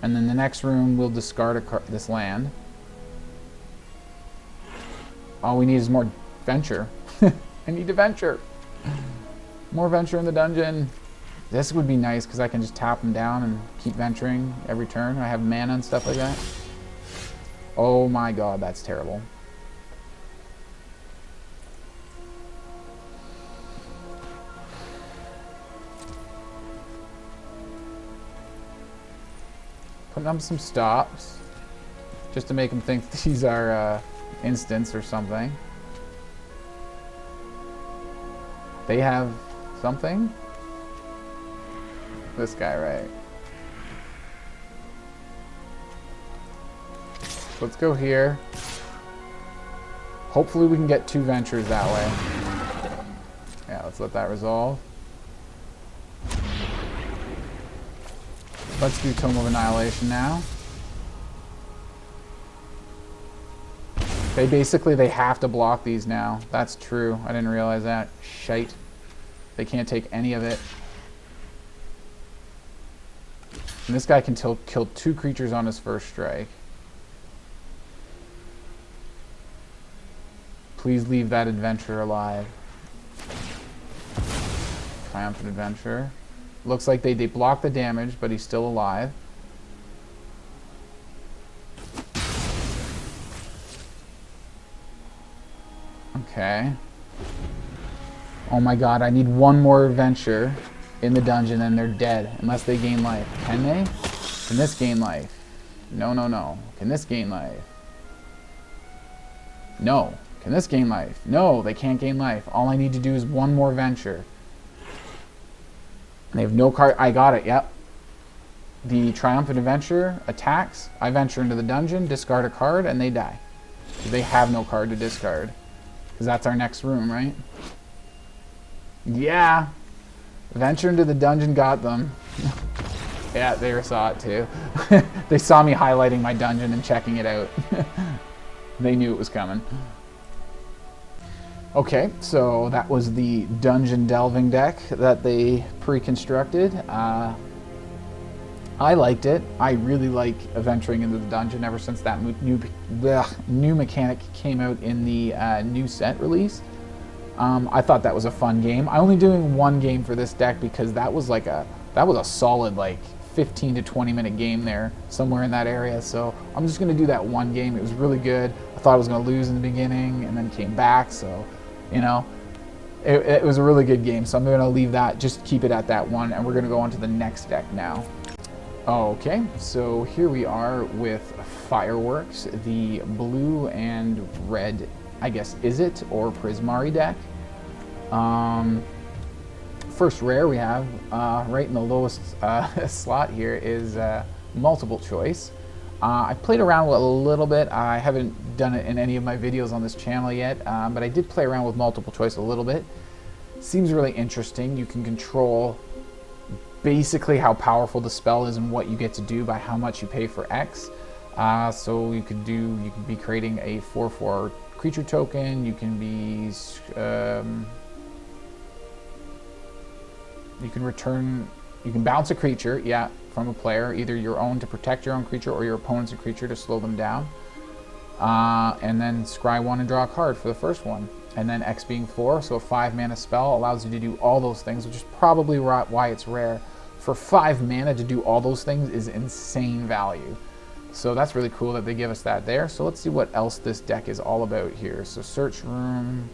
Speaker 1: And then the next room, we'll discard this land. All we need is more venture. I need to venture. More venture in the dungeon. This would be nice because I can just tap them down and keep venturing every turn. I have mana and stuff like that. Oh my god, that's terrible. putting up some stops just to make them think these are instants or something. They have something? This guy, right? Let's go here. Hopefully we can get 2 ventures that way. Yeah, let's let that resolve. Let's do Tome of Annihilation now. They have to block these now. That's true. I didn't realize that. Shite. They can't take any of it. And this guy can kill 2 creatures on his first strike. Please leave that adventure alive. Triumphant Adventure. Looks like they block the damage, but he's still alive. Okay. Oh my god, I need 1 more adventure in the dungeon and they're dead. Unless they gain life. Can they? Can this gain life? No, no, no. Can this gain life? No. Can this gain life? No, they can't gain life. All I need to do is 1 more venture. They have no card. I got it, yep. The Triumphant Adventure attacks. I venture into the dungeon, discard a card, and they die. They have no card to discard. Because that's our next room, right? Yeah. Venture into the dungeon got them. Yeah, they saw it too. They saw me highlighting my dungeon and checking it out. They knew it was coming. Okay, so that was the dungeon delving deck that they pre-constructed. I liked it. I really like venturing into the dungeon ever since that new mechanic came out in the new set release. I thought that was a fun game. I'm only doing 1 game for this deck because that was a solid like 15 to 20 minute game there, somewhere in that area. So I'm just gonna do that 1 game. It was really good. I thought I was gonna lose in the beginning and then came back. So, you know, it was a really good game. So I'm gonna leave that, just keep it at that 1, and we're gonna go on to the next deck now. Okay, so here we are with Fireworks, the blue and red, I guess, Izzet or Prismari deck. First rare we have, right in the lowest slot here, is multiple choice. I played around with it a little bit. I haven't done it in any of my videos on this channel yet, but I did play around with multiple choice a little bit. Seems really interesting. You can control basically how powerful the spell is and what you get to do by how much you pay for X. So you could be creating a 4/4 creature token. You can be you can bounce a creature, yeah, from a player, either your own to protect your own creature or your opponent's creature to slow them down. And then scry 1 and draw a card for the first one. And then X being 4, so a 5 mana spell allows you to do all those things, which is probably why it's rare. For 5 mana to do all those things is insane value. So that's really cool that they give us that there. So let's see what else this deck is all about here. So search room,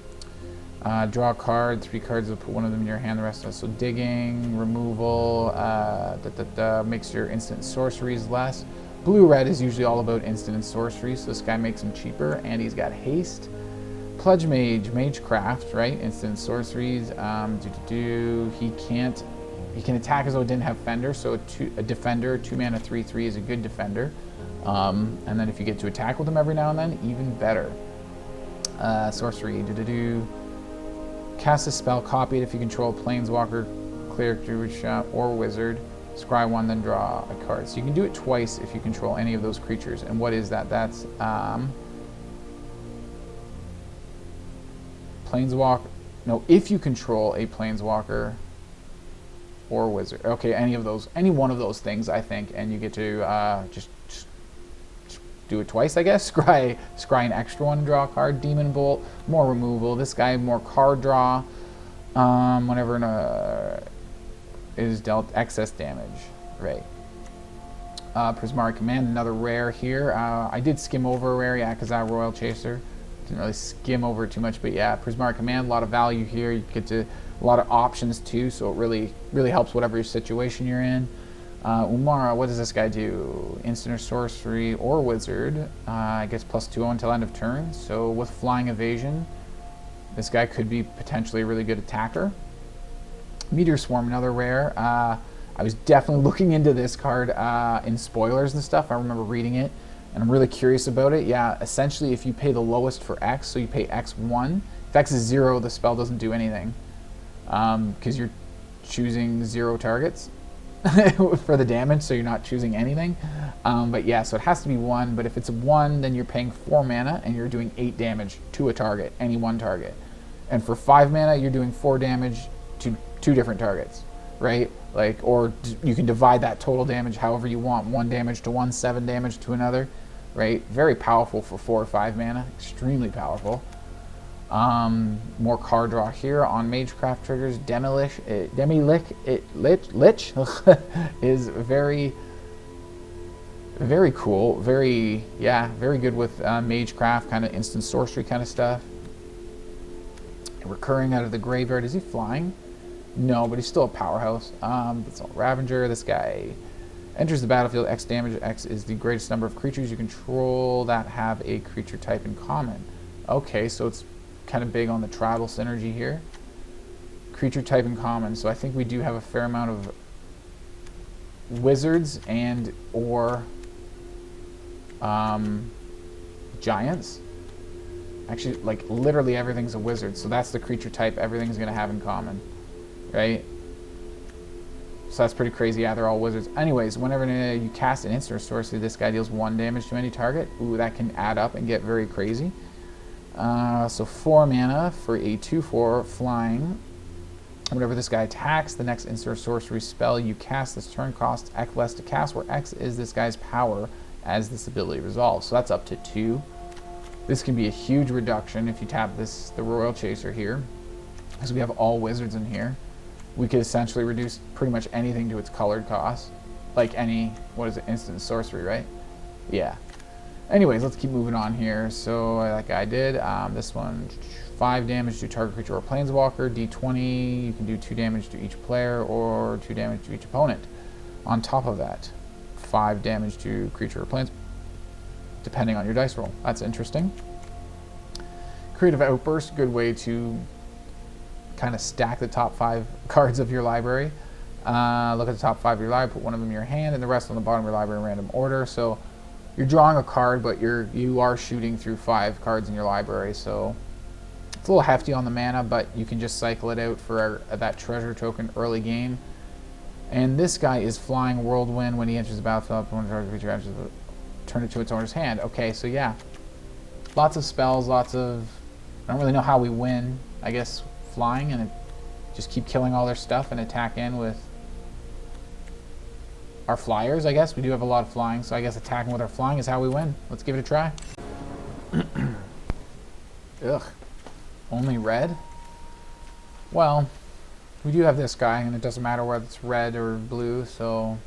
Speaker 1: draw a card, 3 cards, put 1 of them in your hand, the rest of it. So digging, removal, makes your instant sorceries less. Blue-red is usually all about instant and sorceries, so this guy makes them cheaper, and he's got haste. Pledge Mage, Magecraft, right? Instant sorceries. He can attack as though it didn't have Fender, so a defender, 2 mana, 3/3 is a good defender. And then if you get to attack with him every now and then, even better. Sorcery, cast a spell, copy it if you control a planeswalker, cleric, druid, shop, or wizard. Scry 1, then draw a card. So you can do it twice if you control any of those creatures. And what is that? That's planeswalker. No, if you control a planeswalker or wizard. Okay, any one of those things, I think, and you get to just do it twice, I guess. Scry an extra 1, draw a card. Demon Bolt, more removal. This guy, more card draw. Whenever is dealt excess damage, right? Prismari Command, another rare here. I did skim over a rare, yeah, because I'm Royal Chaser. Didn't really skim over it too much, but yeah, Prismari Command, a lot of value here. You get to a lot of options too, so it really helps whatever your situation you're in. Umara, what does this guy do? Instant or sorcery or wizard. I guess +2 until end of turn. So with flying evasion, this guy could be potentially a really good attacker. Meteor Swarm, another rare. I was definitely looking into this card in spoilers and stuff. I remember reading it, and I'm really curious about it. Yeah, essentially, if you pay the lowest for X, so you pay X1. If X is 0, the spell doesn't do anything, because you're choosing 0 targets for the damage, so you're not choosing anything. But yeah, so it has to be 1. But if it's 1, then you're paying 4 mana, and you're doing 8 damage to a target, any one target. And for 5 mana, you're doing 4 damage to 2 different targets, right? Like, or you can divide that total damage however you want. 1 damage to one, 7 damage to another, right? Very powerful for 4 or 5 mana. Extremely powerful. More card draw here on Magecraft triggers. Lich is very, very cool. Very good with Magecraft, kind of instant sorcery kind of stuff. Recurring out of the graveyard. Is he flying? No, but he's still a powerhouse. That's all. Ravager, this guy enters the battlefield. X damage. X is the greatest number of creatures you control that have a creature type in common. Okay, so it's kind of big on the tribal synergy here. Creature type in common. So I think we do have a fair amount of wizards and or giants. Actually, like, literally everything's a wizard, so that's the creature type everything's going to have in common, right? So that's pretty crazy. Yeah, they're all wizards. Anyways, whenever you cast an instant or sorcery, this guy deals 1 damage to any target. Ooh, that can add up and get very crazy. So 4 mana for a 2/4 flying. Whenever this guy attacks, the next instant or sorcery spell you cast this turn costs X less to cast, where X is this guy's power as this ability resolves. So that's up to 2. This can be a huge reduction if you tap the Royal Chaser here, because we have all wizards in here. We could essentially reduce pretty much anything to its colored cost, like any, what is it, instant sorcery, right? Yeah. Anyways, let's keep moving on here. So like I did, this one, 5 damage to target creature or planeswalker, D20, you can do 2 damage to each player or 2 damage to each opponent. On top of that, 5 damage to creature or planeswalker, depending on your dice roll. That's interesting. Creative Outburst, good way to kind of stack the top 5 cards of your library. Look at the top 5 of your library, put one of them in your hand, and the rest on the bottom of your library in random order. So you're drawing a card, but you are shooting through 5 cards in your library. So it's a little hefty on the mana, but you can just cycle it out for that treasure token early game. And this guy is flying Whirlwind. When he enters the battlefield, when a target creature enters the turn it to its owner's hand. Okay, so yeah, lots of spells, lots of, I don't really know how we win. I guess flying and just keep killing all their stuff and attack in with our flyers. I guess we do have a lot of flying, so I guess attacking with our flying is how we win. Let's give it a try. Ugh, only red? Well, we do have this guy, and it doesn't matter whether it's red or blue, so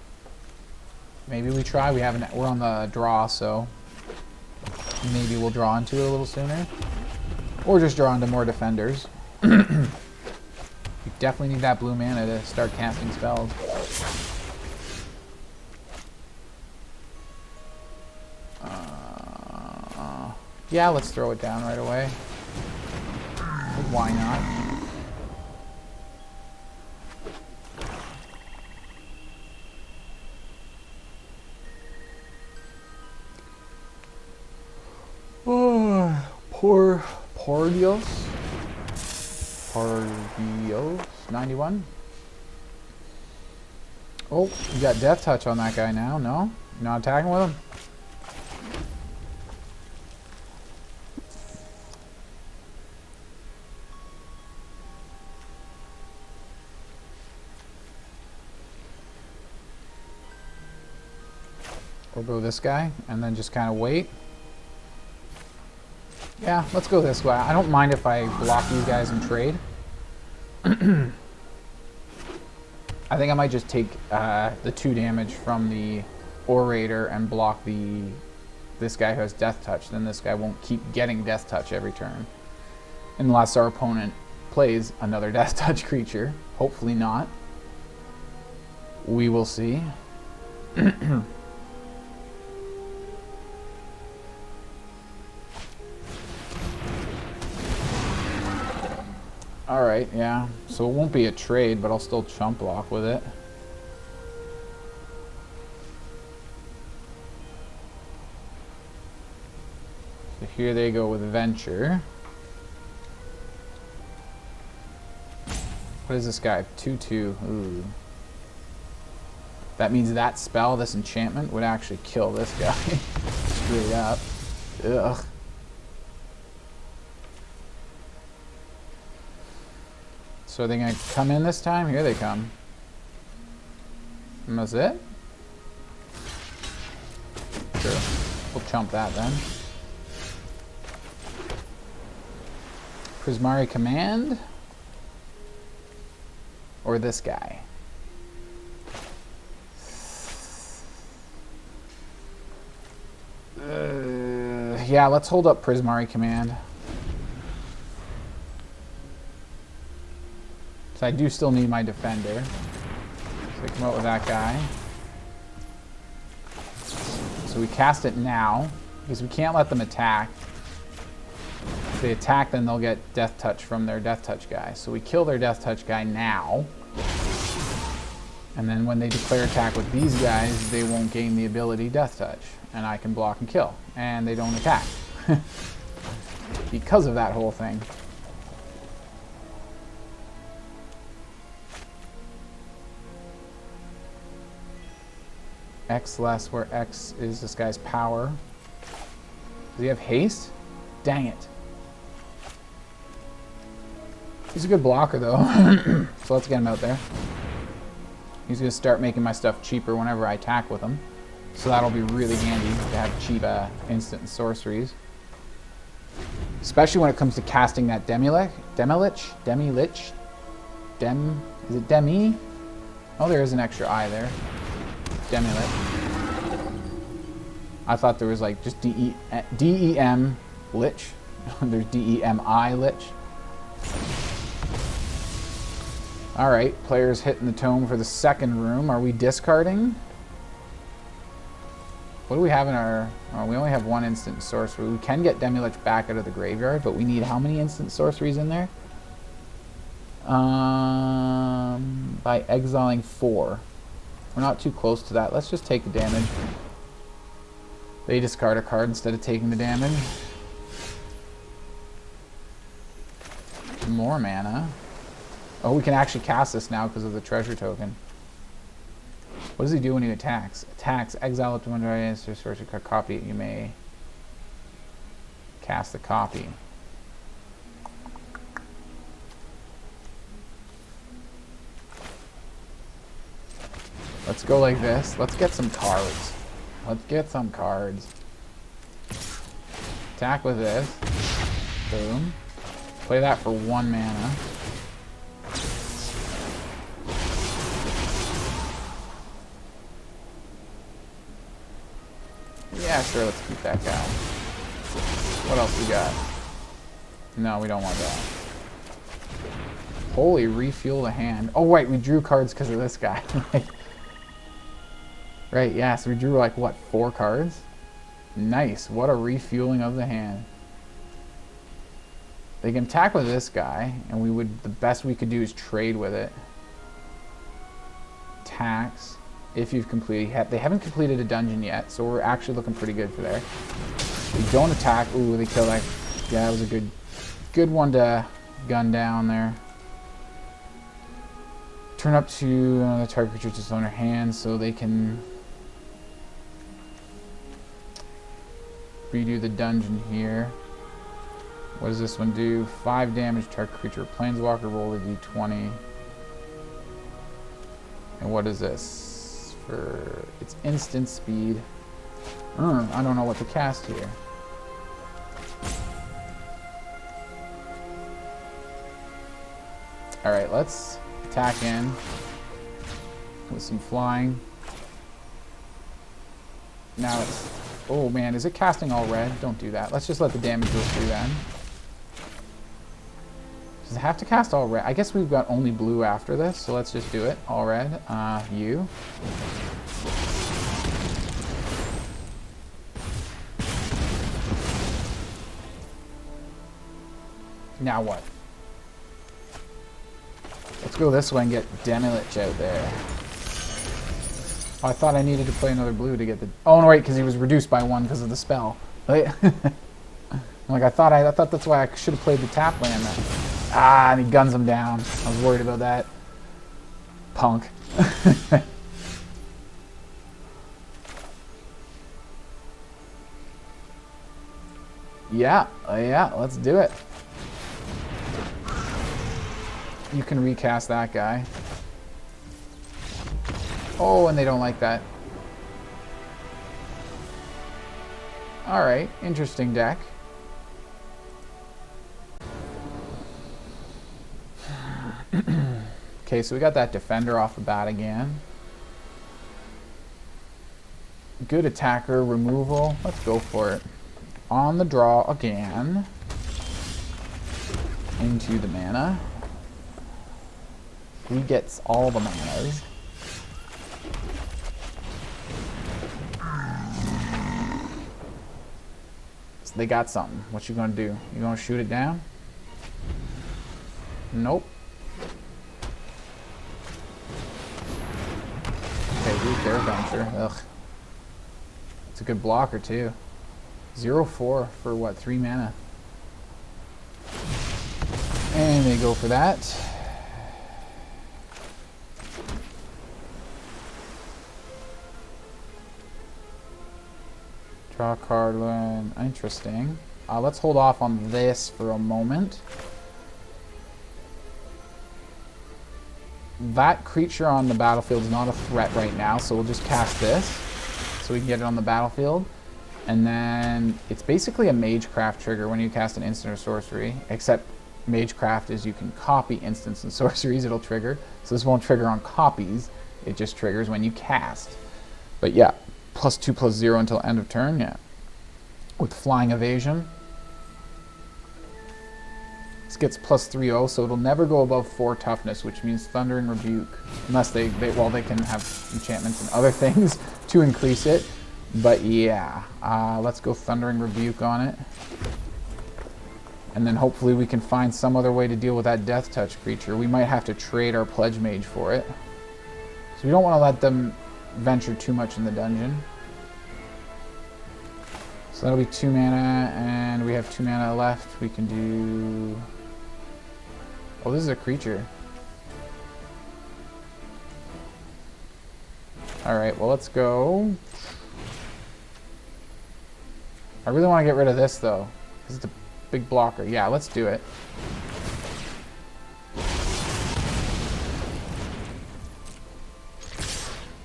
Speaker 1: maybe we try. We're on the draw, so maybe we'll draw into it a little sooner. Or just draw into more defenders. You definitely need that blue mana to start casting spells. Yeah, let's throw it down right away. Why not? Oh, Pordios 91. Oh, you got Death Touch on that guy now. No? You're not attacking with him? We'll go this guy and then just kind of wait. Yeah, let's go this way. I don't mind if I block these guys and trade. I think I might just take the 2 damage from the Orator and block this guy who has Death Touch. Then this guy won't keep getting Death Touch every turn. Unless our opponent plays another Death Touch creature. Hopefully not. We will see. Alright, yeah. So it won't be a trade, but I'll still chump block with it. So here they go with Venture. What is this guy? 2/2. Ooh. That means that spell, this enchantment, would actually kill this guy. Straight up. Ugh. So are they going to come in this time? Here they come. And that's it? Sure. We'll chump that then. Prismari Command? Or this guy? Yeah, let's hold up Prismari Command. So I do still need my defender. So I come out with that guy. So we cast it now, because we can't let them attack. If they attack, then they'll get Death Touch from their Death Touch guy. So we kill their Death Touch guy now. And then when they declare attack with these guys, they won't gain the ability Death Touch. And I can block and kill. And they don't attack. Because of that whole thing. X less, where X is this guy's power. Does he have haste? Dang it. He's a good blocker though. So let's get him out there. He's going to start making my stuff cheaper whenever I attack with him. So that'll be really handy to have cheap instant sorceries. Especially when it comes to casting that Demi-Lich? Is it Demi? Oh, there is an extra I there. Demi-Lich. I thought there was like just D-E-M Lich. There's D-E-M-I Lich. Alright, players hitting the tome for the second room. Are we discarding? What do we have in our... Oh, we only have one instant sorcery. We can get Demi-Lich back out of the graveyard, but we need how many instant sorceries in there? By exiling 4. We're not too close to that. Let's just take the damage. They discard a card instead of taking the damage. More mana. Oh, we can actually cast this now because of the treasure token. What does he do when he attacks? Attacks, exile up to one answer, sorcery card, copy it. You may cast the copy. Let's go like this. Let's get some cards. Let's get some cards. Attack with this. Boom. Play that for 1 mana. Yeah, sure, let's keep that guy. What else we got? No, we don't want that. Holy, refuel the hand. Oh, wait, we drew cards because of this guy. Right, yeah, so we drew like, what, 4 cards? Nice, what a refueling of the hand. They can attack with this guy, and we would, the best we could do is trade with it. Attacks. If you've completed, they haven't completed a dungeon yet, so we're actually looking pretty good for there. They don't attack. Ooh, they kill that. Yeah, that was a good one to gun down there. Turn up to the target creature just on their hand, so they can redo the dungeon here. What does this one do? 5 damage, target creature, planeswalker, roll a d20. And what is this? It's instant speed. I don't know what to cast here. Alright, let's attack in with some flying. Now it's... Oh man, is it casting all red? Don't do that. Let's just let the damage go through then. Does it have to cast all red? I guess we've got only blue after this, so let's just do it. All red. You. Now what? Let's go this way and get Decklists out there. Oh, I thought I needed to play another blue to get the... Oh, no, wait, because he was reduced by 1 because of the spell. Right? Like, I thought that's why I should have played the tap land then. Ah, and he guns him down. I was worried about that. Punk. Yeah, let's do it. You can recast that guy. Oh, and they don't like that. Alright, interesting deck. Okay, so we got that defender off the bat again. Good attacker, removal. Let's go for it. On the draw again. Into the mana. He gets all the manas. So they got something. What you gonna do? You gonna shoot it down? Nope. Okay, dude, their venture. Ugh. It's a good blocker too. 0-4 for what? 3 mana. And they go for that. Draw a card. Interesting. Let's hold off on this for a moment. That creature on the battlefield is not a threat right now, so we'll just cast this so we can get it on the battlefield. And then it's basically a Magecraft trigger when you cast an instant or sorcery, except Magecraft is you can copy instants and sorceries, it'll trigger. So this won't trigger on copies, it just triggers when you cast. But yeah, +2/+0 until end of turn, yeah. With flying evasion. This gets +3/0, so it'll never go above 4 toughness, which means Thundering Rebuke. Unless they can have enchantments and other things to increase it. But yeah, let's go Thundering Rebuke on it. And then hopefully we can find some other way to deal with that Death Touch creature. We might have to trade our Pledge Mage for it. So we don't want to let them venture too much in the dungeon. So that'll be 2 mana, and we have 2 mana left. We can do... Oh, this is a creature. Alright, well, let's go. I really want to get rid of this, though, because it's a big blocker. Yeah, let's do it.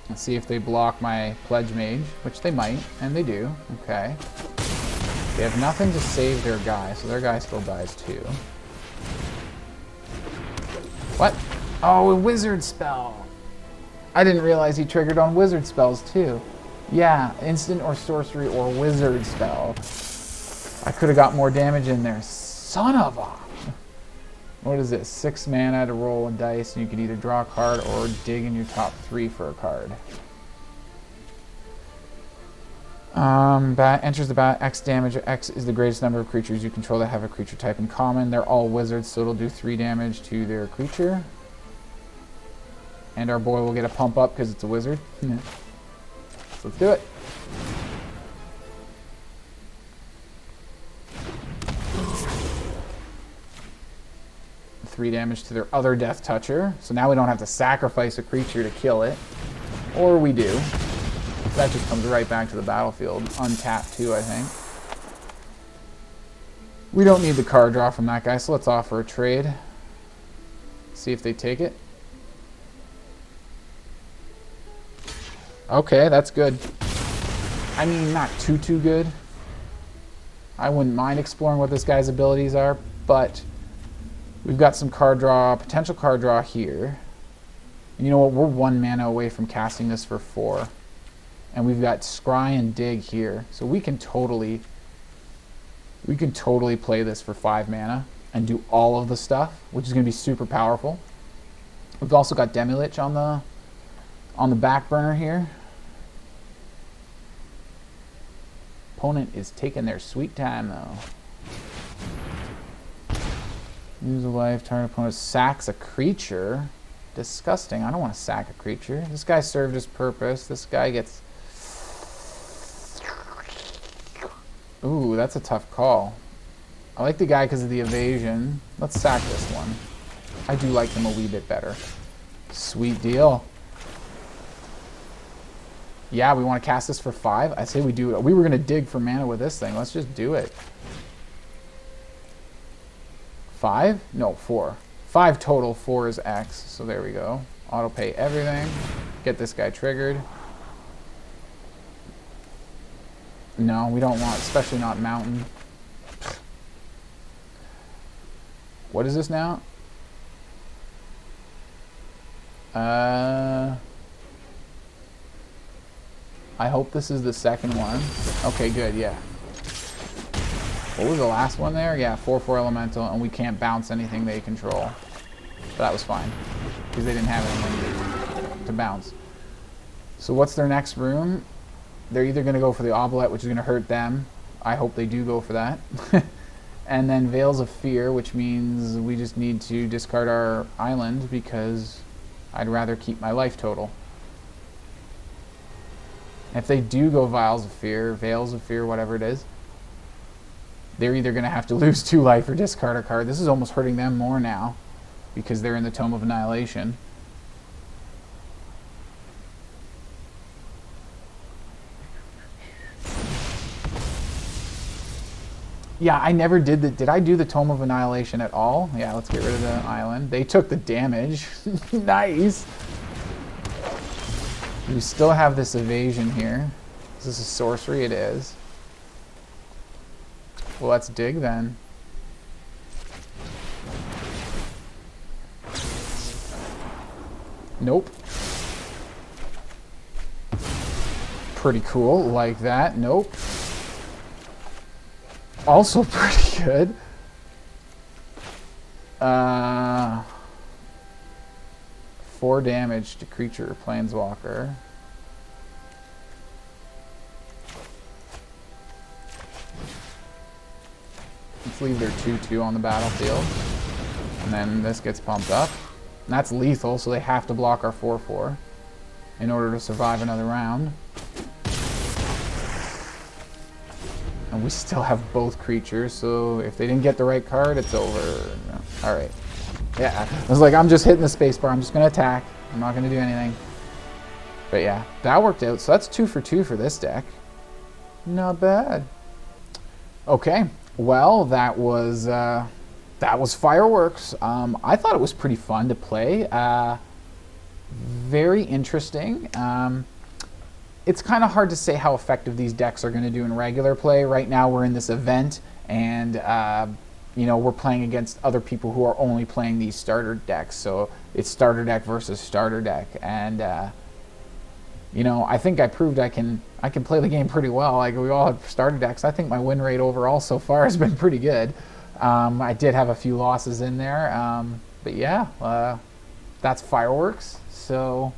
Speaker 1: Let's see if they block my Pledge Mage, which they might, and they do. Okay. They have nothing to save their guy, so their guy still dies too. What? Oh, a wizard spell. I didn't realize he triggered on wizard spells too. Yeah, instant or sorcery or wizard spell. I could have got more damage in there. Son of a... What is it? 6 mana to roll a dice, and you can either draw a card or dig in your top 3 for a card. Enters the bat, X damage. X is the greatest number of creatures you control that have a creature type in common. They're all wizards, so it'll do 3 damage to their creature. And our boy will get a pump up because it's a wizard. Yeah. So let's do it. Three damage to their other Death Toucher. So now we don't have to sacrifice a creature to kill it. Or we do. That just comes right back to the battlefield. Untapped too, I think. We don't need the card draw from that guy, so let's offer a trade. See if they take it. Okay, that's good. I mean, not too good. I wouldn't mind exploring what this guy's abilities are, but we've got some card draw, potential card draw here. And you know what? We're 1 mana away from casting this for 4. And we've got Scry and Dig here. So we can totally play this for 5 mana and do all of the stuff, which is going to be super powerful. We've also got Decklists on the back burner here. Opponent is taking their sweet time though. Use a life, target opponent sacks a creature. Disgusting. I don't want to sack a creature. This guy served his purpose. This guy gets... Ooh, that's a tough call. I like the guy because of the evasion. Let's sack this one. I do like him a wee bit better. Sweet deal. Yeah, we want to cast this for 5. I say we do it. We were going to dig for mana with this thing. Let's just do it. 5? No, 4. 5 total. 4 is X. So there we go. Auto pay everything. Get this guy triggered. No, we don't want, especially not mountain. What is this now? I hope this is the second one. Okay, good, yeah. What was the last one there? Yeah, 4/4 elemental, and we can't bounce anything they control. But that was fine, because they didn't have anything to bounce. So what's their next room? They're either going to go for the Obelette, which is going to hurt them. I hope they do go for that. And then Veils of Fear, which means we just need to discard our island, because I'd rather keep my life total. If they do go Veils of Fear, whatever it is, they're either going to have to lose 2 life or discard a card. This is almost hurting them more now because they're in the Tome of Annihilation. Yeah, I never did the... Did I do the Tome of Annihilation at all? Yeah, let's get rid of the island. They took the damage. Nice. We still have this evasion here. Is this a sorcery? It is. Well, let's dig then. Nope. Pretty cool. Like that. Nope. Also pretty good. 4 damage to creature or planeswalker. Let's leave their 2/2 on the battlefield. And then this gets pumped up. And that's lethal, so they have to block our 4/4 in order to survive another round. And we still have both creatures, so if they didn't get the right card, it's over. No. Alright. Yeah, I was like, I'm just hitting the spacebar. I'm just going to attack. I'm not going to do anything. But yeah, that worked out. So that's 2 for 2 for this deck. Not bad. Okay, well, that was Fireworks. I thought it was pretty fun to play. Very interesting. It's kind of hard to say how effective these decks are going to do in regular play. Right now we're in this event, and you know, we're playing against other people who are only playing these starter decks. So it's starter deck versus starter deck, and you know, I think I proved I can play the game pretty well. Like, we all have starter decks. I think my win rate overall so far has been pretty good. I did have a few losses in there, but yeah, that's Fireworks. So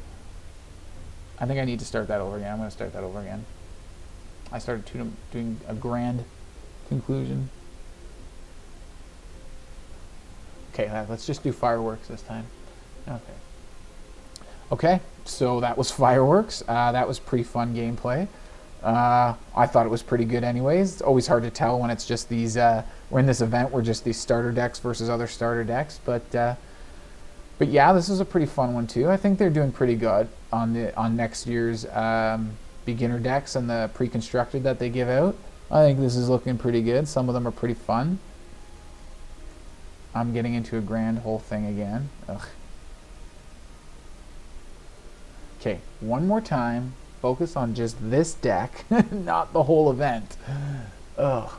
Speaker 1: I think I need to start that over again. I'm going to start that over again. I started doing a grand conclusion. Okay, let's just do Fireworks this time. Okay, so that was Fireworks. That was pretty fun gameplay. I thought it was pretty good anyways. It's always hard to tell when it's just these, we're in this event, we're just these starter decks versus other starter decks. But yeah, this is a pretty fun one too. I think they're doing pretty good on next year's beginner decks and the pre-constructed that they give out. I think this is looking pretty good. Some of them are pretty fun. I'm getting into a grand whole thing again. Ugh. Okay, one more time. Focus on just this deck, not the whole event. Ugh.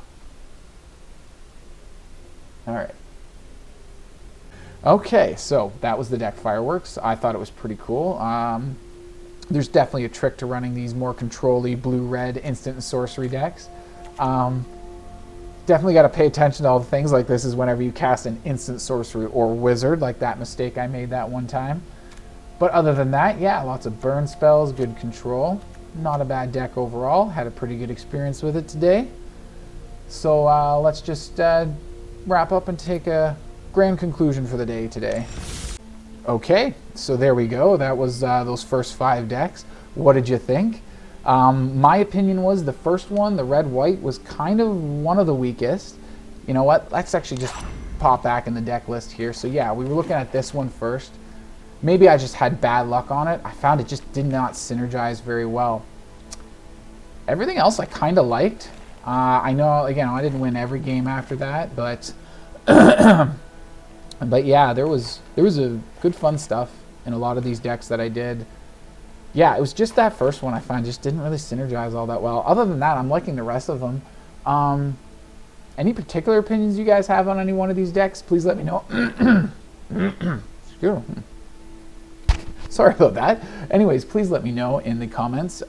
Speaker 1: Alright. Okay, so that was the deck Fireworks. I thought it was pretty cool. There's definitely a trick to running these more control-y blue-red instant and sorcery decks. Definitely got to pay attention to all the things like this is whenever you cast an instant sorcery or wizard, like that mistake I made that one time. But other than that, yeah, lots of burn spells, good control. Not a bad deck overall. Had a pretty good experience with it today. So let's just wrap up and take a grand conclusion for the day today. Okay, so there we go. That was those first 5 decks. What did you think? My opinion was the first one, the red-white, was kind of one of the weakest. You know what? Let's actually just pop back in the deck list here. So yeah, we were looking at this one first. Maybe I just had bad luck on it. I found it just did not synergize very well. Everything else I kind of liked. I know, again, I didn't win every game after that, but but yeah, there was a good fun stuff in a lot of these decks that I did. Yeah, it was just that first one I find just didn't really synergize all that well. Other than that, I'm liking the rest of them. Any particular opinions you guys have on any one of these decks? Please let me know. Sorry about that. Anyways, please let me know in the comments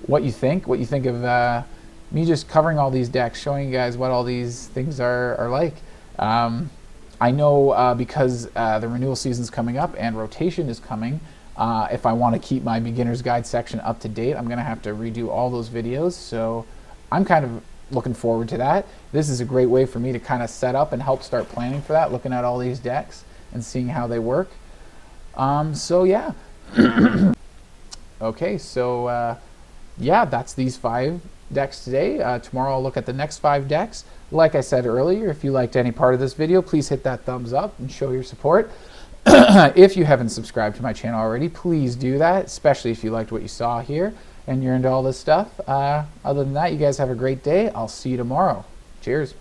Speaker 1: what you think. What you think of me just covering all these decks, showing you guys what all these things are like. I know because the renewal season's coming up and rotation is coming, if I want to keep my beginner's guide section up to date, I'm going to have to redo all those videos. So I'm kind of looking forward to that. This is a great way for me to kind of set up and help start planning for that, looking at all these decks and seeing how they work. So yeah. Okay, so yeah, that's these 5 decks today. Tomorrow I'll look at the next 5 decks. Like I said earlier, if you liked any part of this video, please hit that thumbs up and show your support. If you haven't subscribed to my channel already, please do that, especially if you liked what you saw here and you're into all this stuff. Other than that, you guys have a great day. I'll see you tomorrow. Cheers.